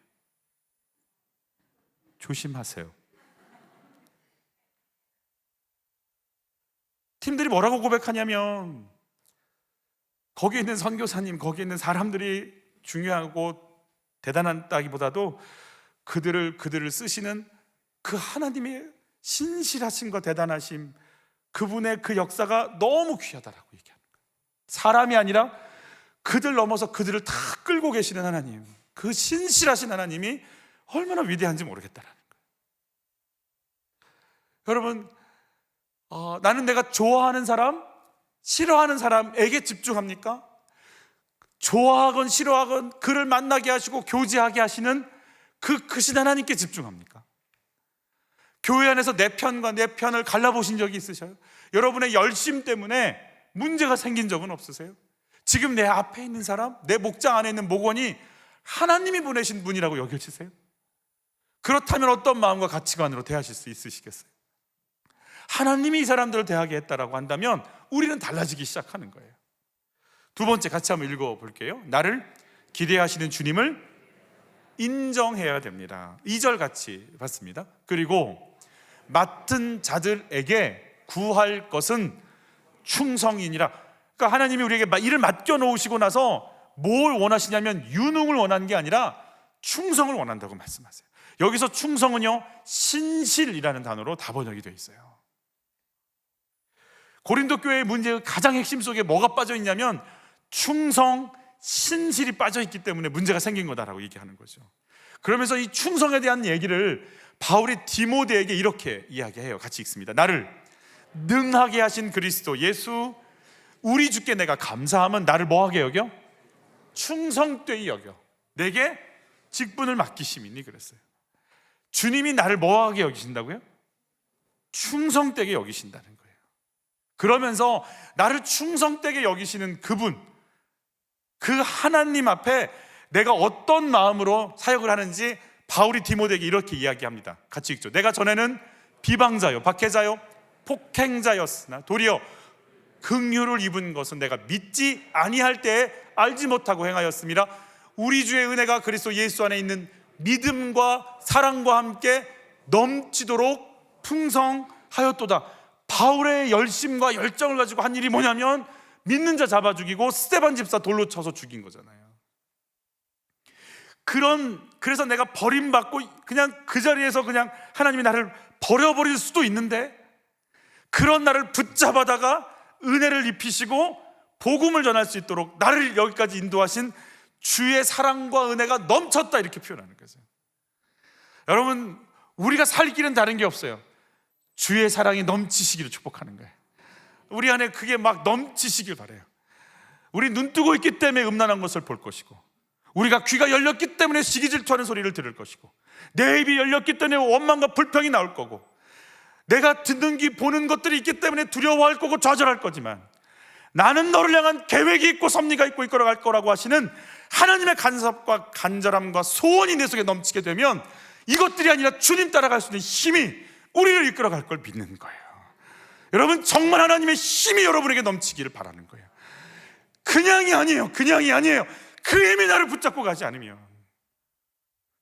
조심하세요. 팀들이 뭐라고 고백하냐면 거기에 있는 선교사님, 거기에 있는 사람들이 중요하고 대단하다기보다도 그들을 쓰시는 그 하나님의 신실하심과 대단하심, 그분의 그 역사가 너무 귀하다라고 얘기하는 거예요. 사람이 아니라 그들 넘어서 그들을 다 끌고 계시는 하나님, 그 신실하신 하나님이 얼마나 위대한지 모르겠다라는 거예요. 여러분, 나는 내가 좋아하는 사람, 싫어하는 사람에게 집중합니까? 좋아하건 싫어하건 그를 만나게 하시고 교제하게 하시는 그 크신 하나님께 집중합니까? 교회 안에서 내 편과 내 편을 갈라보신 적이 있으셔요? 여러분의 열심 때문에 문제가 생긴 적은 없으세요? 지금 내 앞에 있는 사람, 내 목장 안에 있는 목원이 하나님이 보내신 분이라고 여겨지세요? 그렇다면 어떤 마음과 가치관으로 대하실 수 있으시겠어요? 하나님이 이 사람들을 대하게 했다라고 한다면 우리는 달라지기 시작하는 거예요. 두 번째, 같이 한번 읽어볼게요. 나를 기대하시는 주님을 인정해야 됩니다. 2절 같이 봤습니다. 그리고 맡은 자들에게 구할 것은 충성이니라. 그러니까 하나님이 우리에게 일을 맡겨놓으시고 나서 뭘 원하시냐면 유능을 원하는 게 아니라 충성을 원한다고 말씀하세요. 여기서 충성은요, 신실이라는 단어로 다 번역이 되어 있어요. 고린도 교회의 문제의 가장 핵심 속에 뭐가 빠져 있냐면 충성, 신실이 빠져 있기 때문에 문제가 생긴 거다라고 얘기하는 거죠. 그러면서 이 충성에 대한 얘기를 바울이 디모데에게 이렇게 이야기해요. 같이 읽습니다. 나를 능하게 하신 그리스도 예수 우리 주께 내가 감사하면 나를 뭐하게 여겨? 충성되이 여겨. 내게 직분을 맡기심이니 그랬어요. 주님이 나를 뭐하게 여기신다고요? 충성되게 여기신다는 거예요. 그러면서 나를 충성되게 여기시는 그분, 그 하나님 앞에 내가 어떤 마음으로 사역을 하는지 바울이 디모데에게 이렇게 이야기합니다. 같이 읽죠. 내가 전에는 비방자요, 박해자요, 폭행자였으나 도리어 긍휼을 입은 것은 내가 믿지 아니할 때에 알지 못하고 행하였습니다. 우리 주의 은혜가 그리스도 예수 안에 있는 믿음과 사랑과 함께 넘치도록 풍성하였도다. 바울의 열심과 열정을 가지고 한 일이 뭐냐면 믿는 자 잡아 죽이고 스데반 집사 돌로 쳐서 죽인 거잖아요. 그래서 내가 버림받고 그냥 그 자리에서 그냥 하나님이 나를 버려버릴 수도 있는데, 그런 나를 붙잡아다가 은혜를 입히시고 복음을 전할 수 있도록 나를 여기까지 인도하신 주의 사랑과 은혜가 넘쳤다, 이렇게 표현하는 거죠. 여러분, 우리가 살 길은 다른 게 없어요. 주의 사랑이 넘치시기를 축복하는 거예요. 우리 안에 그게 막 넘치시길 바라요. 우리 눈 뜨고 있기 때문에 음란한 것을 볼 것이고, 우리가 귀가 열렸기 때문에 시기질투하는 소리를 들을 것이고, 내 입이 열렸기 때문에 원망과 불평이 나올 거고, 내가 듣는 귀 보는 것들이 있기 때문에 두려워할 거고 좌절할 거지만, 나는 너를 향한 계획이 있고 섭리가 있고 이끌어갈 거라고 하시는 하나님의 간섭과 간절함과 소원이 내 속에 넘치게 되면 이것들이 아니라 주님 따라갈 수 있는 힘이 우리를 이끌어갈 걸 믿는 거예요. 여러분, 정말 하나님의 힘이 여러분에게 넘치기를 바라는 거예요. 그냥이 아니에요. 그냥이 아니에요. 그 힘이 나를 붙잡고 가지 않으면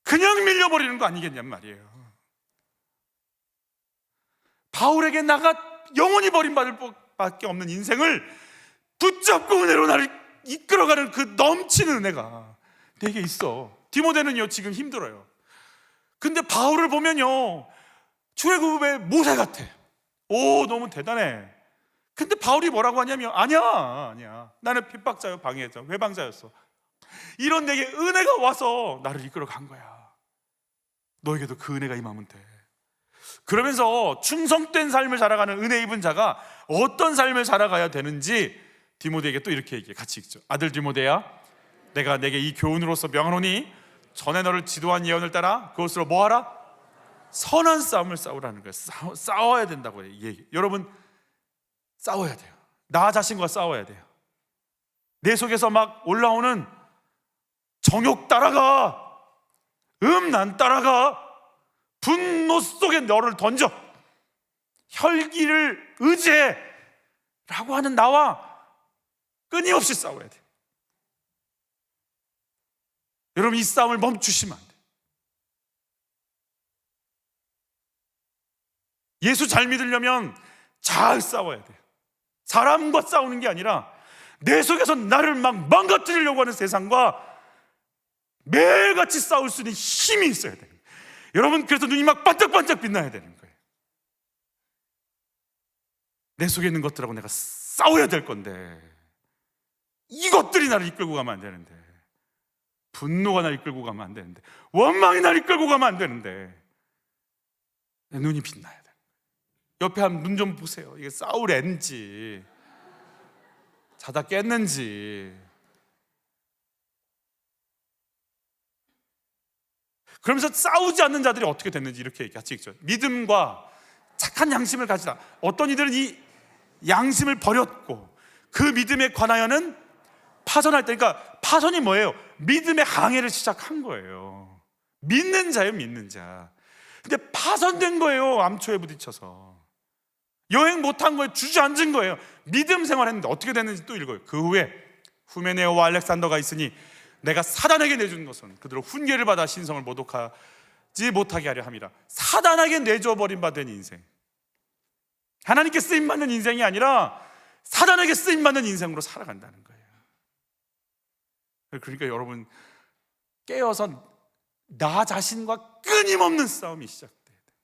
그냥 밀려버리는 거 아니겠냔 말이에요. 바울에게 나가 영원히 버림받을 밖에 없는 인생을 붙잡고 은혜로 나를 이끌어가는 그 넘치는 은혜가 내게 있어. 디모데는요 지금 힘들어요. 근데 바울을 보면요 출애굽의 모세 같아. 오, 너무 대단해. 근데 바울이 뭐라고 하냐면 아니야 나는 핍박자요, 방해자, 회방자였어. 이런 내게 은혜가 와서 나를 이끌어 간 거야. 너에게도 그 은혜가 임하면 돼. 그러면서 충성된 삶을 살아가는 은혜 입은 자가 어떤 삶을 살아가야 되는지 디모데에게 또 이렇게 얘기해. 같이 읽죠. 아들 디모데야, 내가 내게 이 교훈으로서 명하노니 전에 너를 지도한 예언을 따라 그것으로 뭐하라? 선한 싸움을 싸우라는 거예요. 싸워야 된다고 얘기. 여러분, 싸워야 돼요. 나 자신과 싸워야 돼요. 내 속에서 막 올라오는 정욕 따라가, 난 따라가, 분노 속에 너를 던져, 혈기를 의지해 라고 하는 나와 끊임없이 싸워야 돼. 여러분, 이 싸움을 멈추시면 안 돼. 예수 잘 믿으려면 잘 싸워야 돼. 사람과 싸우는 게 아니라 내 속에서 나를 막 망가뜨리려고 하는 세상과 매일같이 싸울 수 있는 힘이 있어야 돼요. 여러분, 그래서 눈이 막 반짝반짝 빛나야 되는 거예요. 내 속에 있는 것들하고 내가 싸워야 될 건데 이것들이 나를 이끌고 가면 안 되는데, 분노가 나를 이끌고 가면 안 되는데, 원망이 나를 이끌고 가면 안 되는데, 내 눈이 빛나야 돼. 옆에 한 눈 좀 보세요. 이게 싸울 애인지 자다 깼는지. 그러면서 싸우지 않는 자들이 어떻게 됐는지 이렇게 같이 읽죠. 믿음과 착한 양심을 가지다. 어떤 이들은 이 양심을 버렸고 그 믿음에 관하여는 파선할 때, 그러니까 파선이 뭐예요? 믿음의 항해를 시작한 거예요. 믿는 자예요, 믿는 자. 근데 파선된 거예요. 암초에 부딪혀서 여행 못한 거예요. 주저앉은 거예요. 믿음 생활했는데 어떻게 됐는지 또 읽어요. 그 후에 후메네오와 알렉산더가 있으니 내가 사단에게 내준 것은 그들로 훈계를 받아 신성을 모독하지 못하게 하려 함이라. 사단에게 내줘버린 바 된 인생, 하나님께 쓰임받는 인생이 아니라 사단에게 쓰임받는 인생으로 살아간다는 거예요. 그러니까 여러분, 깨어서 나 자신과 끊임없는 싸움이 시작돼야 돼요.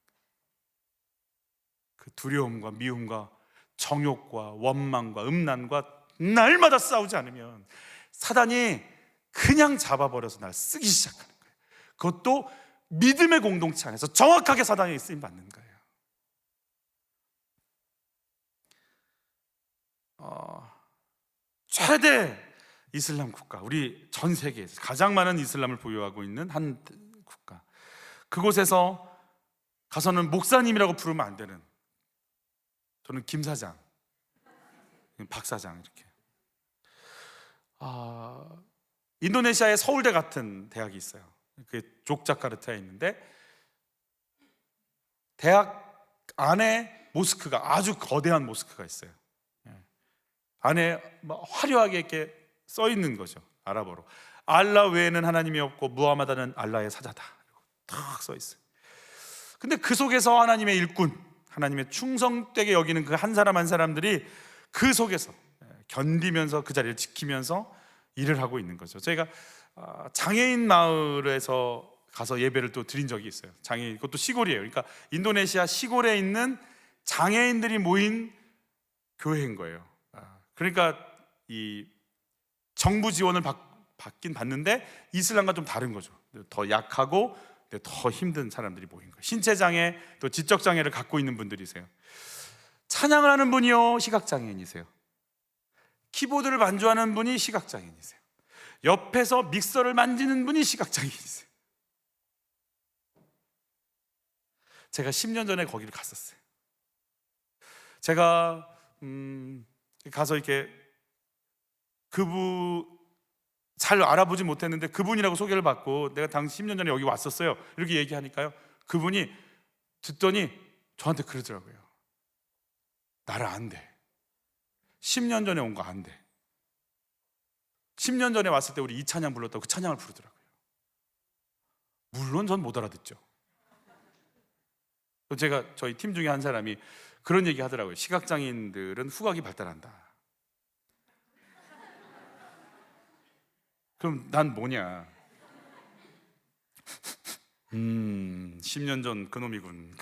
그 두려움과 미움과 정욕과 원망과 음란과 날마다 싸우지 않으면 사단이 그냥 잡아버려서 날 쓰기 시작하는 거예요. 그것도 믿음의 공동체 안에서 정확하게 사단에게 쓰임받는 거예요. 최대 이슬람 국가, 우리 전 세계에서 가장 많은 이슬람을 보유하고 있는 한 국가, 그곳에서 가서는 목사님이라고 부르면 안 되는, 저는 김 사장, 박 사장 이렇게. 인도네시아의 서울대 같은 대학이 있어요. 그게 족자카르타에 있는데 대학 안에 모스크가, 아주 거대한 모스크가 있어요. 안에 화려하게 이렇게 써 있는 거죠. 아랍어로 알라 외에는 하나님이 없고 무하마다는 알라의 사자다, 탁 써 있어요. 근데 그 속에서 하나님의 일꾼, 하나님의 충성되게 여기는 그 한 사람 한 사람들이 그 속에서 견디면서 그 자리를 지키면서 일을 하고 있는 거죠. 저희가 장애인 마을에서 가서 예배를 또 드린 적이 있어요. 장애인, 그것도 시골이에요. 그러니까 인도네시아 시골에 있는 장애인들이 모인 교회인 거예요. 그러니까 이 정부 지원을 받긴 받는데 이슬람과 좀 다른 거죠. 더 약하고 더 힘든 사람들이 모인 거예요. 신체장애, 또 지적장애를 갖고 있는 분들이세요. 찬양을 하는 분이요, 시각장애인이세요. 키보드를 반주하는 분이 시각장애인이세요. 옆에서 믹서를 만지는 분이 시각장애인이세요. 제가 10년 전에 거기를 갔었어요. 제가 가서 이렇게 그분 잘 알아보지 못했는데 그분이라고 소개를 받고 내가 당시 10년 전에 여기 왔었어요, 이렇게 얘기하니까요, 그분이 듣더니 저한테 그러더라고요. 나를 안 돼. 10년 전에 온 거 안 돼. 10년 전에 왔을 때 우리 이 찬양 불렀다고 그 찬양을 부르더라고요. 물론 전 못 알아듣죠. 제가 저희 팀 중에 한 사람이 그런 얘기 하더라고요. 시각장애인들은 후각이 발달한다. 그럼 난 뭐냐? 10년 전 그놈이군.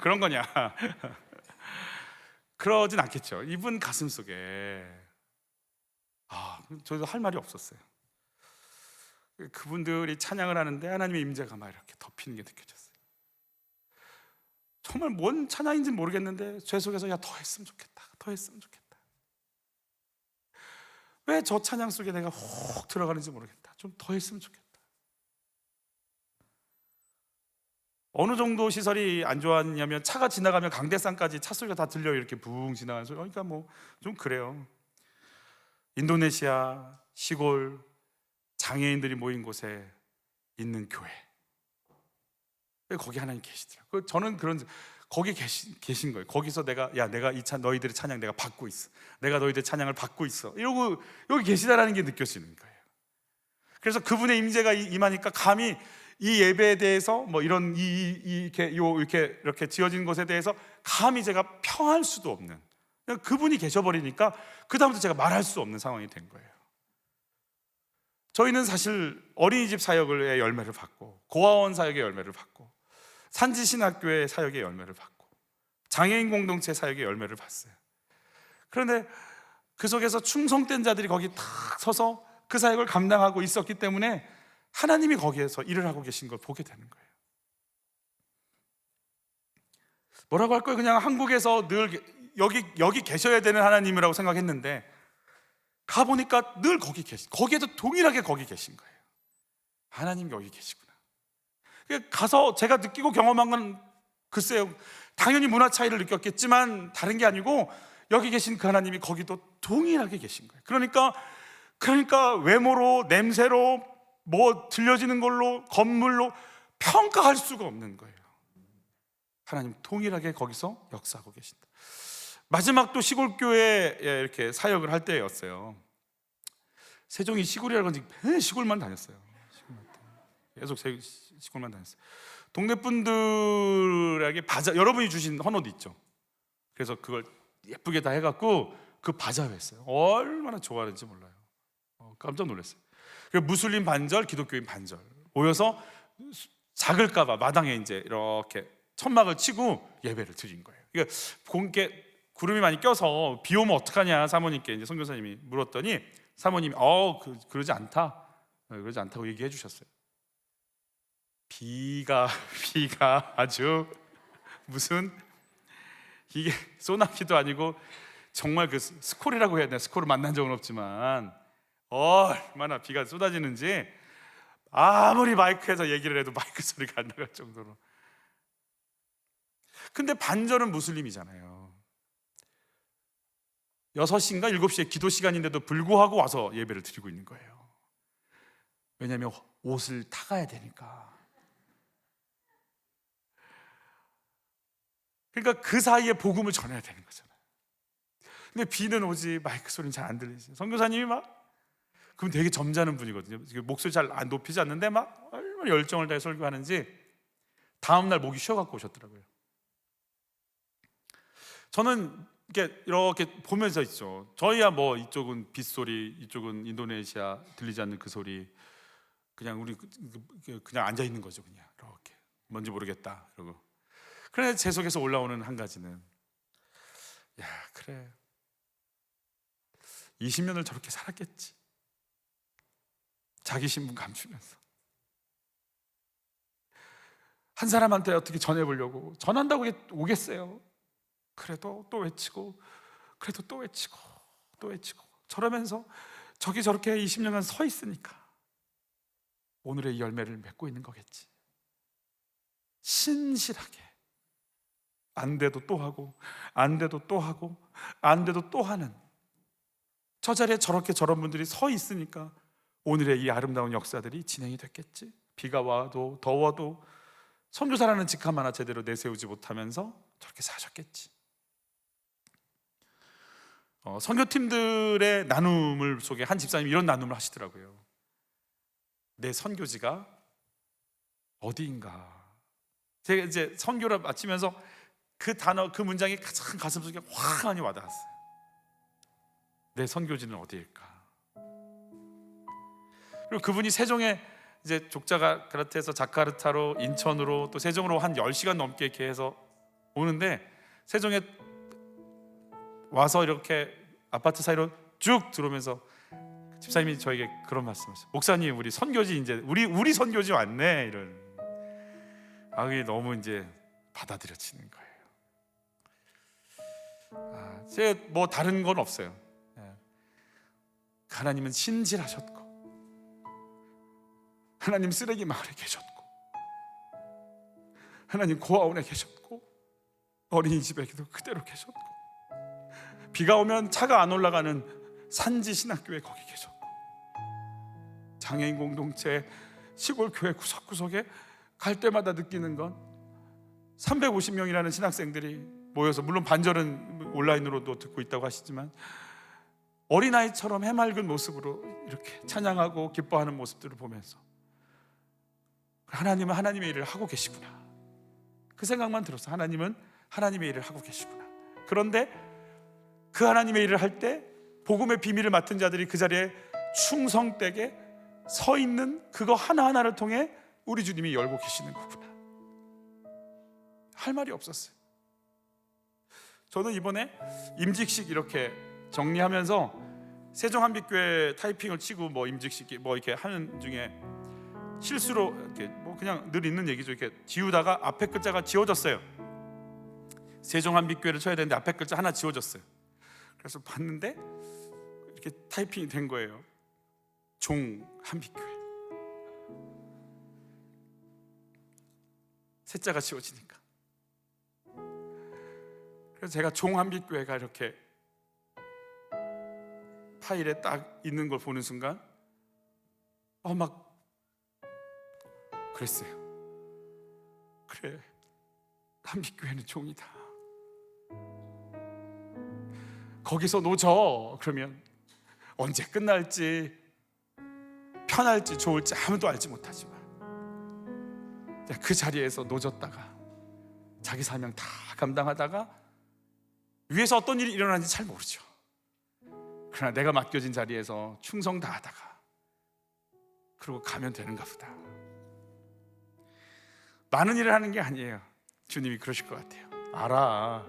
그런 거냐? 그러진 않겠죠. 이분 가슴 속에 저도 할 말이 없었어요. 그분들이 찬양을 하는데 하나님의 임재가 막 이렇게 덮이는 게 느껴졌어요. 정말 뭔 찬양인지는 모르겠는데 제 속에서 야, 더 했으면 좋겠다, 더 했으면 좋겠다. 왜 저 찬양 속에 내가 훅 들어가는지 모르겠다. 좀 더 했으면 좋겠다. 어느 정도 시설이 안 좋았냐면 차가 지나가면 강대상까지 차 소리가 다 들려요. 이렇게 붕 지나가는 소리. 그러니까 뭐 좀 그래요. 인도네시아 시골 장애인들이 모인 곳에 있는 교회, 거기 하나님 계시더라고요. 저는 거기 계신 거예요. 거기서 내가 너희들의 찬양 내가 받고 있어, 내가 너희들의 찬양을 받고 있어, 이러고 여기 계시다라는 게 느껴지는 거예요. 그래서 그분의 임재가 임하니까 감히 이 예배에 대해서 뭐 이런 이렇게 지어진 것에 대해서 감히 제가 평할 수도 없는, 그분이 계셔버리니까 그 다음부터 제가 말할 수 없는 상황이 된 거예요. 저희는 사실 어린이집 사역의 열매를 받고 고아원 사역의 열매를 받고 산지신학교의 사역의 열매를 받고 장애인 공동체 사역의 열매를 받았어요. 그런데 그 속에서 충성된 자들이 거기 탁 서서 그 사역을 감당하고 있었기 때문에 하나님이 거기에서 일을 하고 계신 걸 보게 되는 거예요. 뭐라고 할까요? 그냥 한국에서 늘 여기 계셔야 되는 하나님이라고 생각했는데 가보니까 늘 거기에도 동일하게 거기 계신 거예요. 하나님 여기 계시구나. 가서 제가 느끼고 경험한 건 글쎄요, 당연히 문화 차이를 느꼈겠지만 다른 게 아니고 여기 계신 그 하나님이 거기도 동일하게 계신 거예요. 그러니까 외모로, 냄새로, 뭐 들려지는 걸로, 건물로 평가할 수가 없는 거예요. 하나님 동일하게 거기서 역사하고 계신다. 마지막 또 시골교회에 이렇게 사역을 할 때였어요. 세종이 시골이라고 하는지 시골만 다녔어요. 계속 시골만 다녔어요. 동네 분들에게 바자, 여러분이 주신 헌옷 있죠. 그래서 그걸 예쁘게 다 해갖고 그 바자회 했어요. 얼마나 좋아하는지 몰라요. 깜짝 놀랐어요. 그리고 무슬림 반절, 기독교인 반절 모여서 작을까봐 마당에 이제 이렇게 천막을 치고 예배를 드린 거예요. 그러니까 공께 구름이 많이 껴서 비 오면 어떡하냐 사모님께 이제 선교사님이 물었더니 사모님이 그러지 않다고 얘기해 주셨어요. 비가 아주 무슨 이게 소나기도 아니고 정말 그 스콜이라고 해야 되나, 스콜을 만난 적은 없지만 얼마나 비가 쏟아지는지 아무리 마이크에서 얘기를 해도 마이크 소리가 안 나갈 정도로. 근데 반절은 무슬림이잖아요. 6시인가 7시에 기도 시간인데도 불구하고 와서 예배를 드리고 있는 거예요. 왜냐하면 옷을 타가야 되니까. 그러니까 그 사이에 복음을 전해야 되는 거잖아요. 근데 비는 오지 마이크 소리는 잘 안 들리죠. 선교사님이 그럼 되게 점잖은 분이거든요. 목소리 잘 안 높이지 않는데 얼마나 열정을 다해 설교하는지 다음날 목이 쉬어갖고 오셨더라고요. 저는 이렇게 보면서 있죠. 저희야 뭐 이쪽은 빗소리, 이쪽은 인도네시아 들리지 않는 그 소리, 그냥 우리 그냥 앉아 있는 거죠. 그냥 이렇게 뭔지 모르겠다 이러고. 그래 제 속에서 올라오는 한 가지는 그래 20년을 저렇게 살았겠지. 자기 신분 감추면서 한 사람한테 어떻게 전해보려고 전한다고 오겠어요. 그래도 또 외치고, 그래도 또 외치고, 또 외치고, 저러면서 저기 저렇게 20년간 서 있으니까 오늘의 이 열매를 맺고 있는 거겠지. 신실하게 안 돼도 또 하고, 안 돼도 또 하고, 안 돼도 또 하는, 저 자리에 저렇게 저런 분들이 서 있으니까 오늘의 이 아름다운 역사들이 진행이 됐겠지. 비가 와도 더워도 선교사라는 직함 하나 제대로 내세우지 못하면서 저렇게 사셨겠지. 선교팀들의 나눔을 속에 한 집사님이 이런 나눔을 하시더라고요. 내 선교지가 어디인가. 제가 이제 선교를 마치면서 그 단어, 그 문장이 가장 가슴속에 확 많이 와닿았어요. 내 선교지는 어디일까? 그리고 그분이 세종에 이제 족자가르트에서 자카르타로, 인천으로, 또 세종으로 한 10시간 넘게 이렇게 해서 오는데, 세종에 와서 이렇게 아파트 사이로 쭉 들어오면서 집사님이 저에게 그런 말씀하셨어요. 목사님, 우리 선교지 이제 우리 선교지 왔네. 이런. 그게 너무 이제 받아들여지는 거예요. 제가 뭐 다른 건 없어요. 하나님은 신실하셨고, 하나님 쓰레기 마을에 계셨고, 하나님 고아원에 계셨고, 어린이집에도 그대로 계셨고, 비가 오면 차가 안 올라가는 산지 신학교에 거기 계셨고, 장애인 공동체 시골 교회 구석구석에 갈 때마다 느끼는 건 350명이라는 신학생들이 모여서, 물론 반절은 온라인으로도 듣고 있다고 하시지만 어린아이처럼 해맑은 모습으로 이렇게 찬양하고 기뻐하는 모습들을 보면서 하나님은 하나님의 일을 하고 계시구나, 그 생각만 들었어. 하나님은 하나님의 일을 하고 계시구나. 그런데 그 하나님의 일을 할 때 복음의 비밀을 맡은 자들이 그 자리에 충성되게 서 있는 그거 하나하나를 통해 우리 주님이 열고 계시는 거구나. 할 말이 없었어요. 저는 이번에 임직식 이렇게 정리하면서 세종 한빛교회 타이핑을 치고 뭐 임직시키 뭐 이렇게 하는 중에 실수로 이렇게 뭐 그냥 늘 있는 얘기죠. 이렇게 지우다가 앞에 글자가 지워졌어요. 세종 한빛교회를 쳐야 되는데 앞에 글자 하나 지워졌어요. 그래서 봤는데 이렇게 타이핑이 된 거예요. 종 한빛교회. 세자가 지워지니까. 그래서 제가 종 한빛교회가 이렇게 파일에 딱 있는 걸 보는 순간 막 그랬어요. 그래, 한빛교회는 종이다. 거기서 놓쳐 그러면 언제 끝날지 편할지 좋을지 아무도 알지 못하지만 그 자리에서 놓쳤다가 자기 사명 다 감당하다가 위에서 어떤 일이 일어나는지 잘 모르죠. 그러나 내가 맡겨진 자리에서 충성 다하다가 그러고 가면 되는가 보다. 많은 일을 하는 게 아니에요. 주님이 그러실 것 같아요. 알아,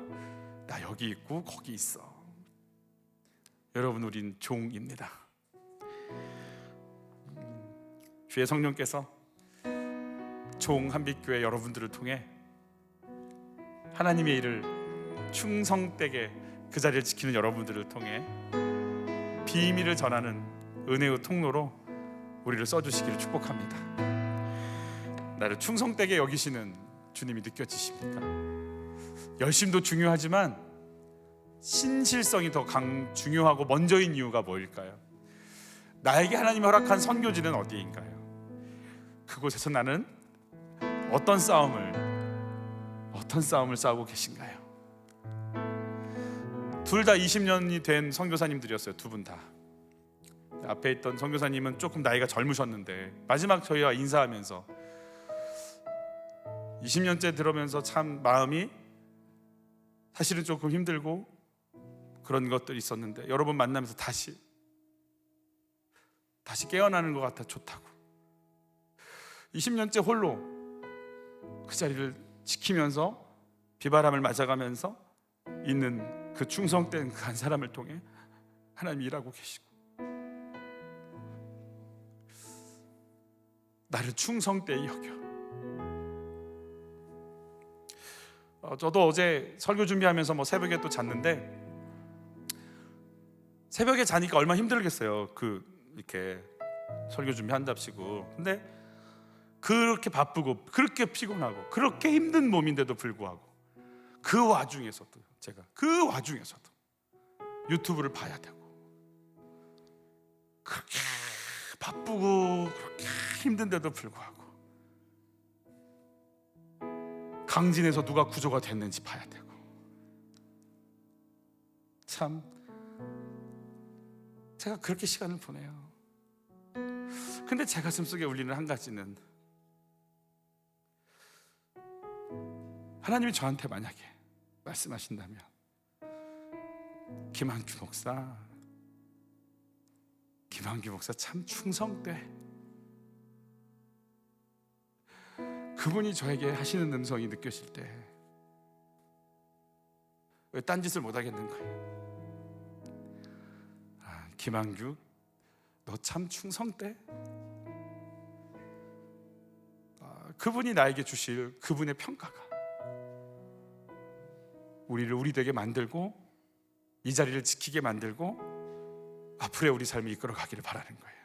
나 여기 있고 거기 있어. 여러분, 우린 종입니다. 주의 성령께서 종 한빛교회 여러분들을 통해 하나님의 일을 충성되게 그 자리를 지키는 여러분들을 통해 비밀을 전하는 은혜의 통로로 우리를 써주시기를 축복합니다. 나를 충성되게 여기시는 주님이 느껴지십니까? 열심도 중요하지만 신실성이 더 중요하고 먼저인 이유가 뭐일까요? 나에게 하나님이 허락한 선교지는 어디인가요? 그곳에서 나는 어떤 싸움을 싸우고 계신가요? 둘 다 20년이 된 선교사님들이었어요. 두 분 다. 앞에 있던 선교사님은 조금 나이가 젊으셨는데 마지막 저희와 인사하면서 20년째 들으면서 참 마음이 사실은 조금 힘들고 그런 것들이 있었는데 여러분 만나면서 다시 깨어나는 것 같아 좋다고. 20년째 홀로 그 자리를 지키면서 비바람을 맞아가면서 있는 그 충성된 그 한 사람을 통해 하나님이 일하고 계시고 나를 충성되이 여겨. 저도 어제 설교 준비하면서 새벽에 또 잤는데 새벽에 자니까 얼마나 힘들겠어요. 이렇게 설교 준비한답시고. 근데 그렇게 바쁘고 그렇게 피곤하고 그렇게 힘든 몸인데도 불구하고 그 와중에서도 제가 유튜브를 봐야 되고 그렇게 바쁘고 그렇게 힘든데도 불구하고 강진에서 누가 구조가 됐는지 봐야 되고 참 제가 그렇게 시간을 보내요. 근데 제 가슴 속에 울리는 한 가지는 하나님이 저한테 만약에 말씀하신다면 김한규 목사 참 충성돼. 그분이 저에게 하시는 음성이 느껴질 때 왜 딴짓을 못 하겠는 거예요. 김한규 너 참 충성돼. 그분이 나에게 주실 그분의 평가가 우리를 우리 되게 만들고 이 자리를 지키게 만들고 앞으로의 우리 삶을 이끌어 가기를 바라는 거예요.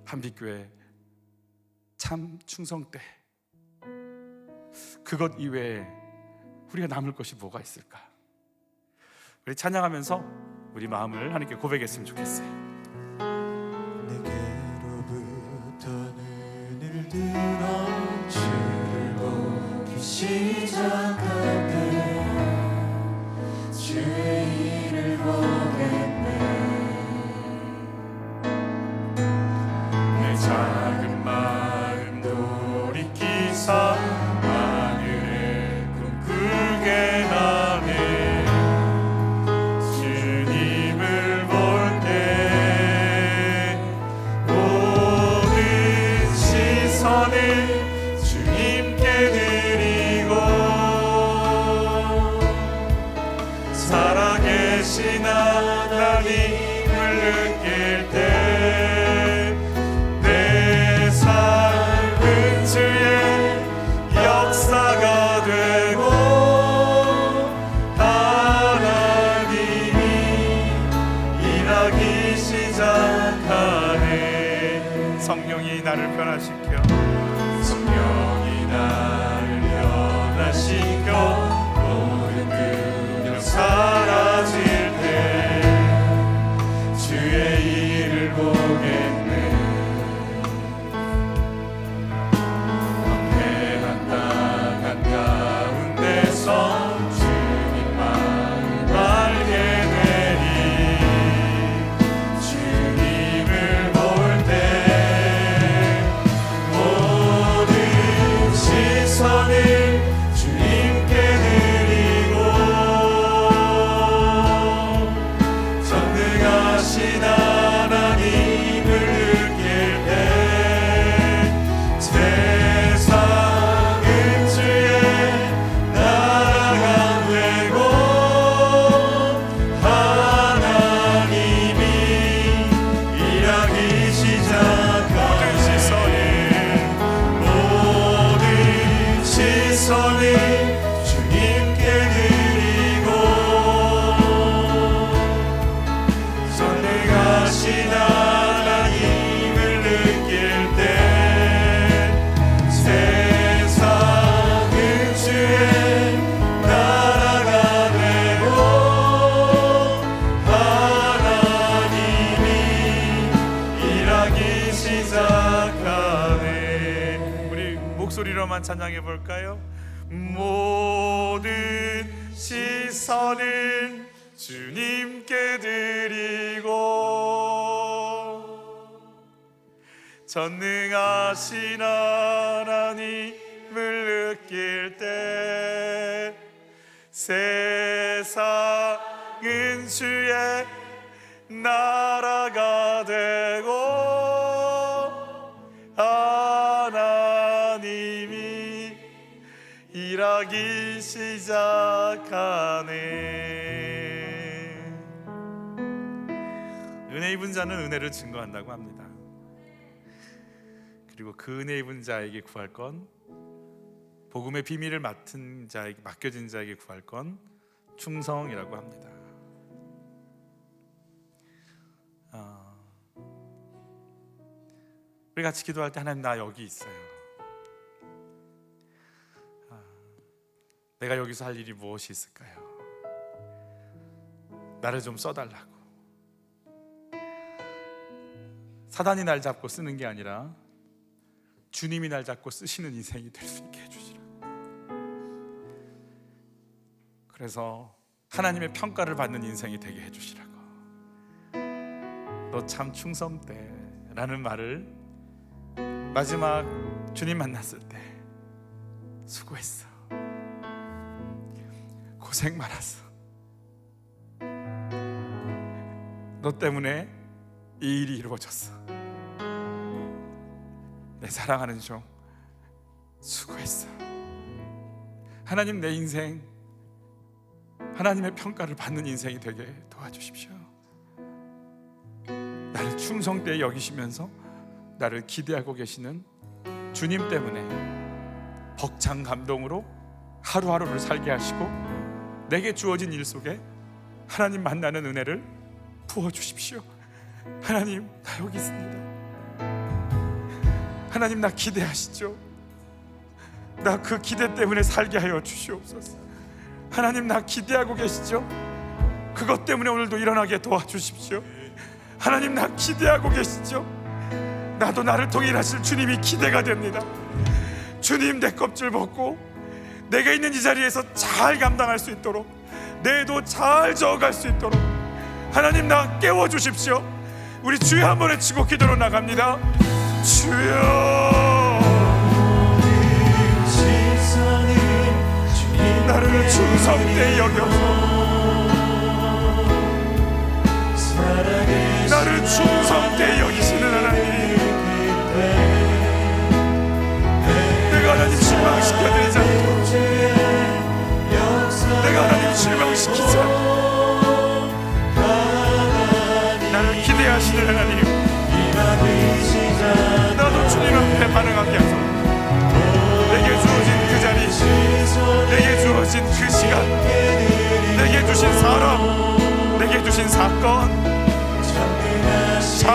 한빛교회 참 충성돼. 그것 이외에 우리가 남을 것이 뭐가 있을까? 우리 찬양하면서 우리 마음을 하나님께 고백했으면 좋겠어요.
내게로부터는 일들어 주를 보기 시작하네. 주의 일을 보겠네. 내 작은 마음 돌이키사 하늘의 꿈 크게 나네. 주님을 볼 때 모든 시선을 주님께 드리고 되고 하나님이 일하기 시작하네.
성령이 나를 변화시켜
성령이 나를 변화시켜 모든 근육 사라질 때 주의 일을 보겠네. 황폐한 땅 한가운데서 주님 마음 알게 되리. 주님을 볼 때 모든 시선을 주님께 드리고 전능하신 하나님을 느낄 때 세상은 주의 나라가 되고 하나님이 일하기 시작하네. 모든 시선을 주님께 드리고 전능하신 하나님을 느낄 때 세상은 주의 나라가 되고 하나님이 일하기 시작하네.
우리 목소리로만 찬양해 볼까요?
모든 시선을 주님께 드리고 전능하신 하나님을 느낄 때 세상은 주의 나라가 되고 하나님이 일하기 시작하네.
은혜 입은 자는 은혜를 증거한다고 합니다. 그리고 그 은혜 입은 자에게 구할 건, 복음의 비밀을 맡은 자에게, 맡겨진 자에게 구할 건 충성이라고 합니다. 우리 같이 기도할 때 하나님, 나 여기 있어요. 내가 여기서 할 일이 무엇이 있을까요? 나를 좀 써달라고. 사단이 날 잡고 쓰는 게 아니라 주님이 날 잡고 쓰시는 인생이 될 수 있게 해주시라. 그래서 하나님의 평가를 받는 인생이 되게 해주시라고. 너 참 충성돼 라는 말을 마지막 주님 만났을 때, 수고했어, 고생 많았어, 너 때문에 이 일이 이루어졌어, 내 사랑하는 종 수고했어. 하나님, 내 인생 하나님의 평가를 받는 인생이 되게 도와주십시오. 나를 충성되이 여기시면서 나를 기대하고 계시는 주님 때문에 벅찬 감동으로 하루하루를 살게 하시고, 내게 주어진 일 속에 하나님 만나는 은혜를 부어주십시오. 하나님, 나 여기 있습니다. 하나님, 나 기대하시죠. 나 그 기대 때문에 살게 하여 주시옵소서. 하나님, 나 기대하고 계시죠. 그것 때문에 오늘도 일어나게 도와주십시오. 하나님, 나 기대하고 계시죠. 나도 나를 통해 일하실 주님이 기대가 됩니다. 주님, 내 껍질 벗고 내가 있는 이 자리에서 잘 감당할 수 있도록, 내도 잘 저어갈 수 있도록 하나님, 나 깨워주십시오. 우리 주여 한번 외치고 기도로 나갑니다. 주여, 나를 충성되이 여겨서, 나를 충성되이 여기시는 하나님, 내가 하나님 실망시켜드리지 않도록, 내가 하나님 실망시키지 않도록 나를 기대하시는 하나님, 나도 주님 앞에 반응하게 하소서. 내게 주어진 그 자리
주신 사건 잘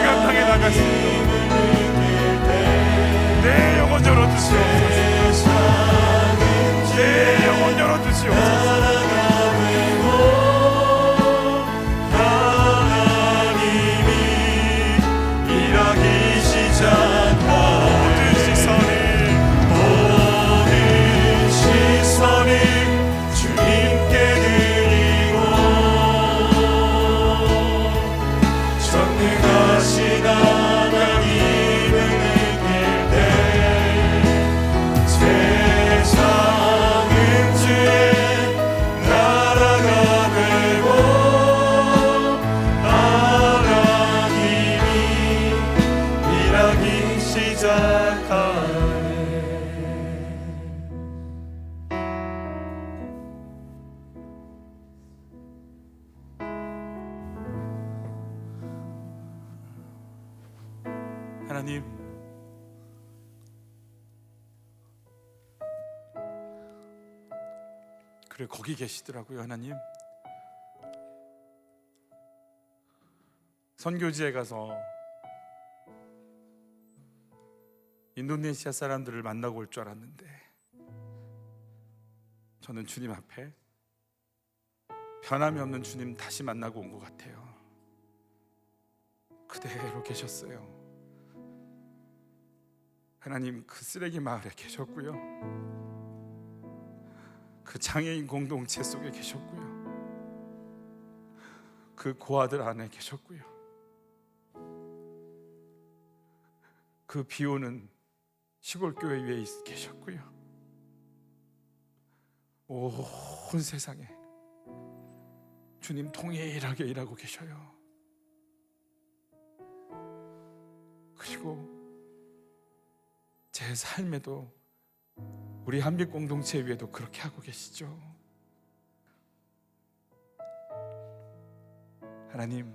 감당해 나가십니다. 내 영혼 열어주시옵소서. 내 영혼 열어주시옵소서.
하나님, 그래 거기 계시더라고요. 하나님, 선교지에 가서 인도네시아 사람들을 만나고 올 줄 알았는데 저는 주님 앞에 변함이 없는 주님 다시 만나고 온 것 같아요. 그대로 계셨어요. 하나님, 그 쓰레기 마을에 계셨고요, 그 장애인 공동체 속에 계셨고요, 그 고아들 안에 계셨고요, 그 비오는 시골 교회 위에 계셨고요, 온 세상에 주님 통일하게 일하고 계셔요. 그리고 제 삶에도 우리 한빛 공동체 위에도 그렇게 하고 계시죠. 하나님,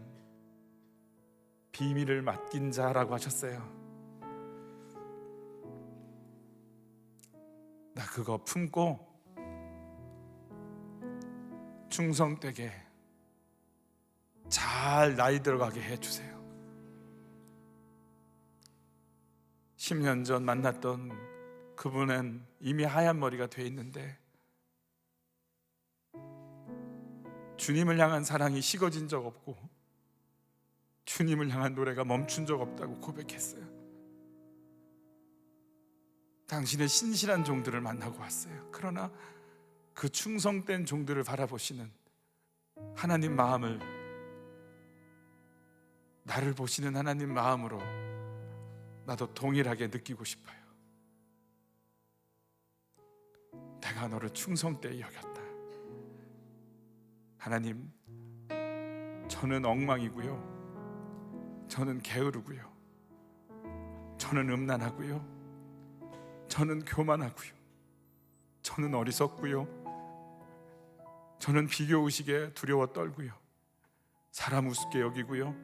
비밀을 맡긴 자라고 하셨어요. 나 그거 품고 충성되게 잘 나이 들어가게 해주세요. 10년 전 만났던 그분은 이미 하얀 머리가 돼 있는데 주님을 향한 사랑이 식어진 적 없고 주님을 향한 노래가 멈춘 적 없다고 고백했어요. 당신의 신실한 종들을 만나고 왔어요. 그러나 그 충성된 종들을 바라보시는 하나님 마음을, 나를 보시는 하나님 마음으로 나도 동일하게 느끼고 싶어요. 내가 너를 충성되이 여겼다. 하나님, 저는 엉망이고요, 저는 게으르고요, 저는 음란하고요, 저는 교만하고요, 저는 어리석고요, 저는 비교의식에 두려워 떨고요, 사람 우습게 여기고요,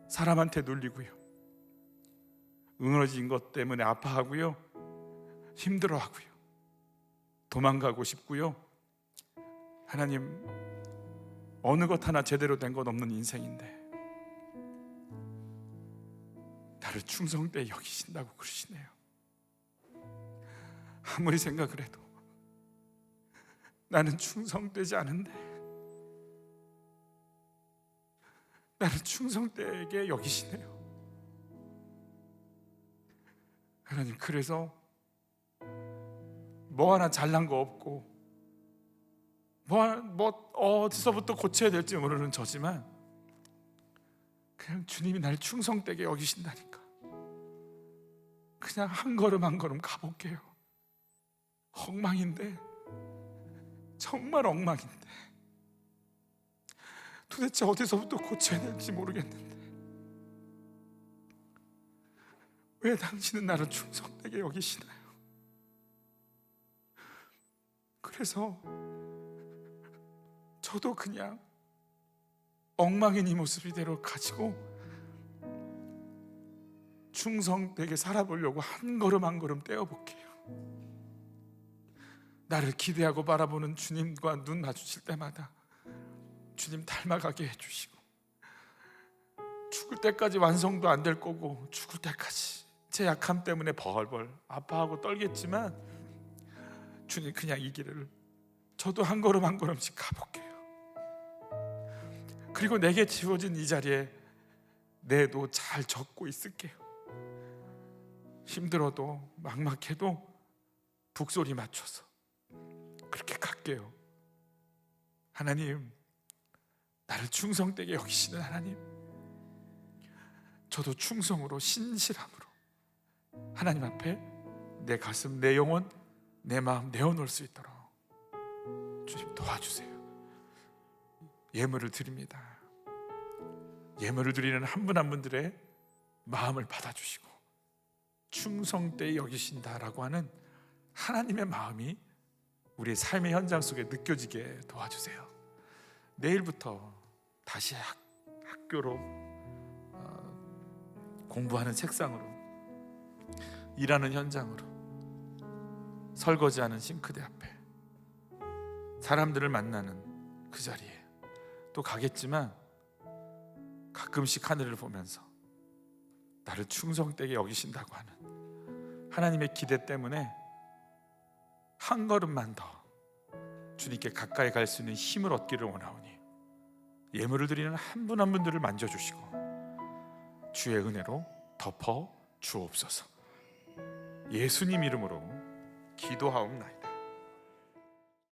사람한테 눌리고요, 응어진 것 때문에 아파하고요, 힘들어하고요, 도망가고 싶고요. 하나님, 어느 것 하나 제대로 된 것 없는 인생인데 나를 충성되이 여기신다고 그러시네요. 아무리 생각을 해도 나는 충성되지 않은데 나를 충성되게 여기시네요. 하나님, 그래서 뭐 하나 잘난 거 없고 어디서부터 고쳐야 될지 모르는 저지만 그냥 주님이 나를 충성되게 여기신다니까 그냥 한 걸음 한 걸음 가볼게요. 엉망인데, 정말 엉망인데 도대체 어디서부터 고쳐야 될지 모르겠는데 왜 당신은 나를 충성되게 여기시나요? 그래서 저도 그냥 엉망인 이 모습 이대로 가지고 충성되게 살아보려고 한 걸음 한 걸음 떼어볼게요. 나를 기대하고 바라보는 주님과 눈 마주칠 때마다 주님 닮아가게 해주시고, 죽을 때까지 완성도 안 될 거고 죽을 때까지 제 약함 때문에 벌벌 아파하고 떨겠지만 주님 그냥 이 길을 저도 한 걸음 한 걸음씩 가볼게요. 그리고 내게 지워진 이 자리에 내도 잘 적고 있을게요. 힘들어도 막막해도 북소리 맞춰서 그렇게 갈게요. 하나님, 나를 충성되게 여기시는 하나님, 저도 충성으로 신실함으로 하나님 앞에 내 가슴, 내 영혼, 내 마음 내어놓을 수 있도록 주님 도와주세요. 예물을 드립니다. 예물을 드리는 한 분 한 분들의 마음을 받아주시고 충성되이 여기신다라고 하는 하나님의 마음이 우리의 삶의 현장 속에 느껴지게 도와주세요. 내일부터 다시 학교로, 공부하는 책상으로, 일하는 현장으로, 설거지하는 싱크대 앞에, 사람들을 만나는 그 자리에 또 가겠지만 가끔씩 하늘을 보면서 나를 충성되게 여기신다고 하는 하나님의 기대 때문에 한 걸음만 더 주님께 가까이 갈 수 있는 힘을 얻기를 원하오니 예물을 드리는 한 분 한 분들을 만져주시고 주의 은혜로 덮어 주옵소서. 예수님 이름으로 기도하옵나이다.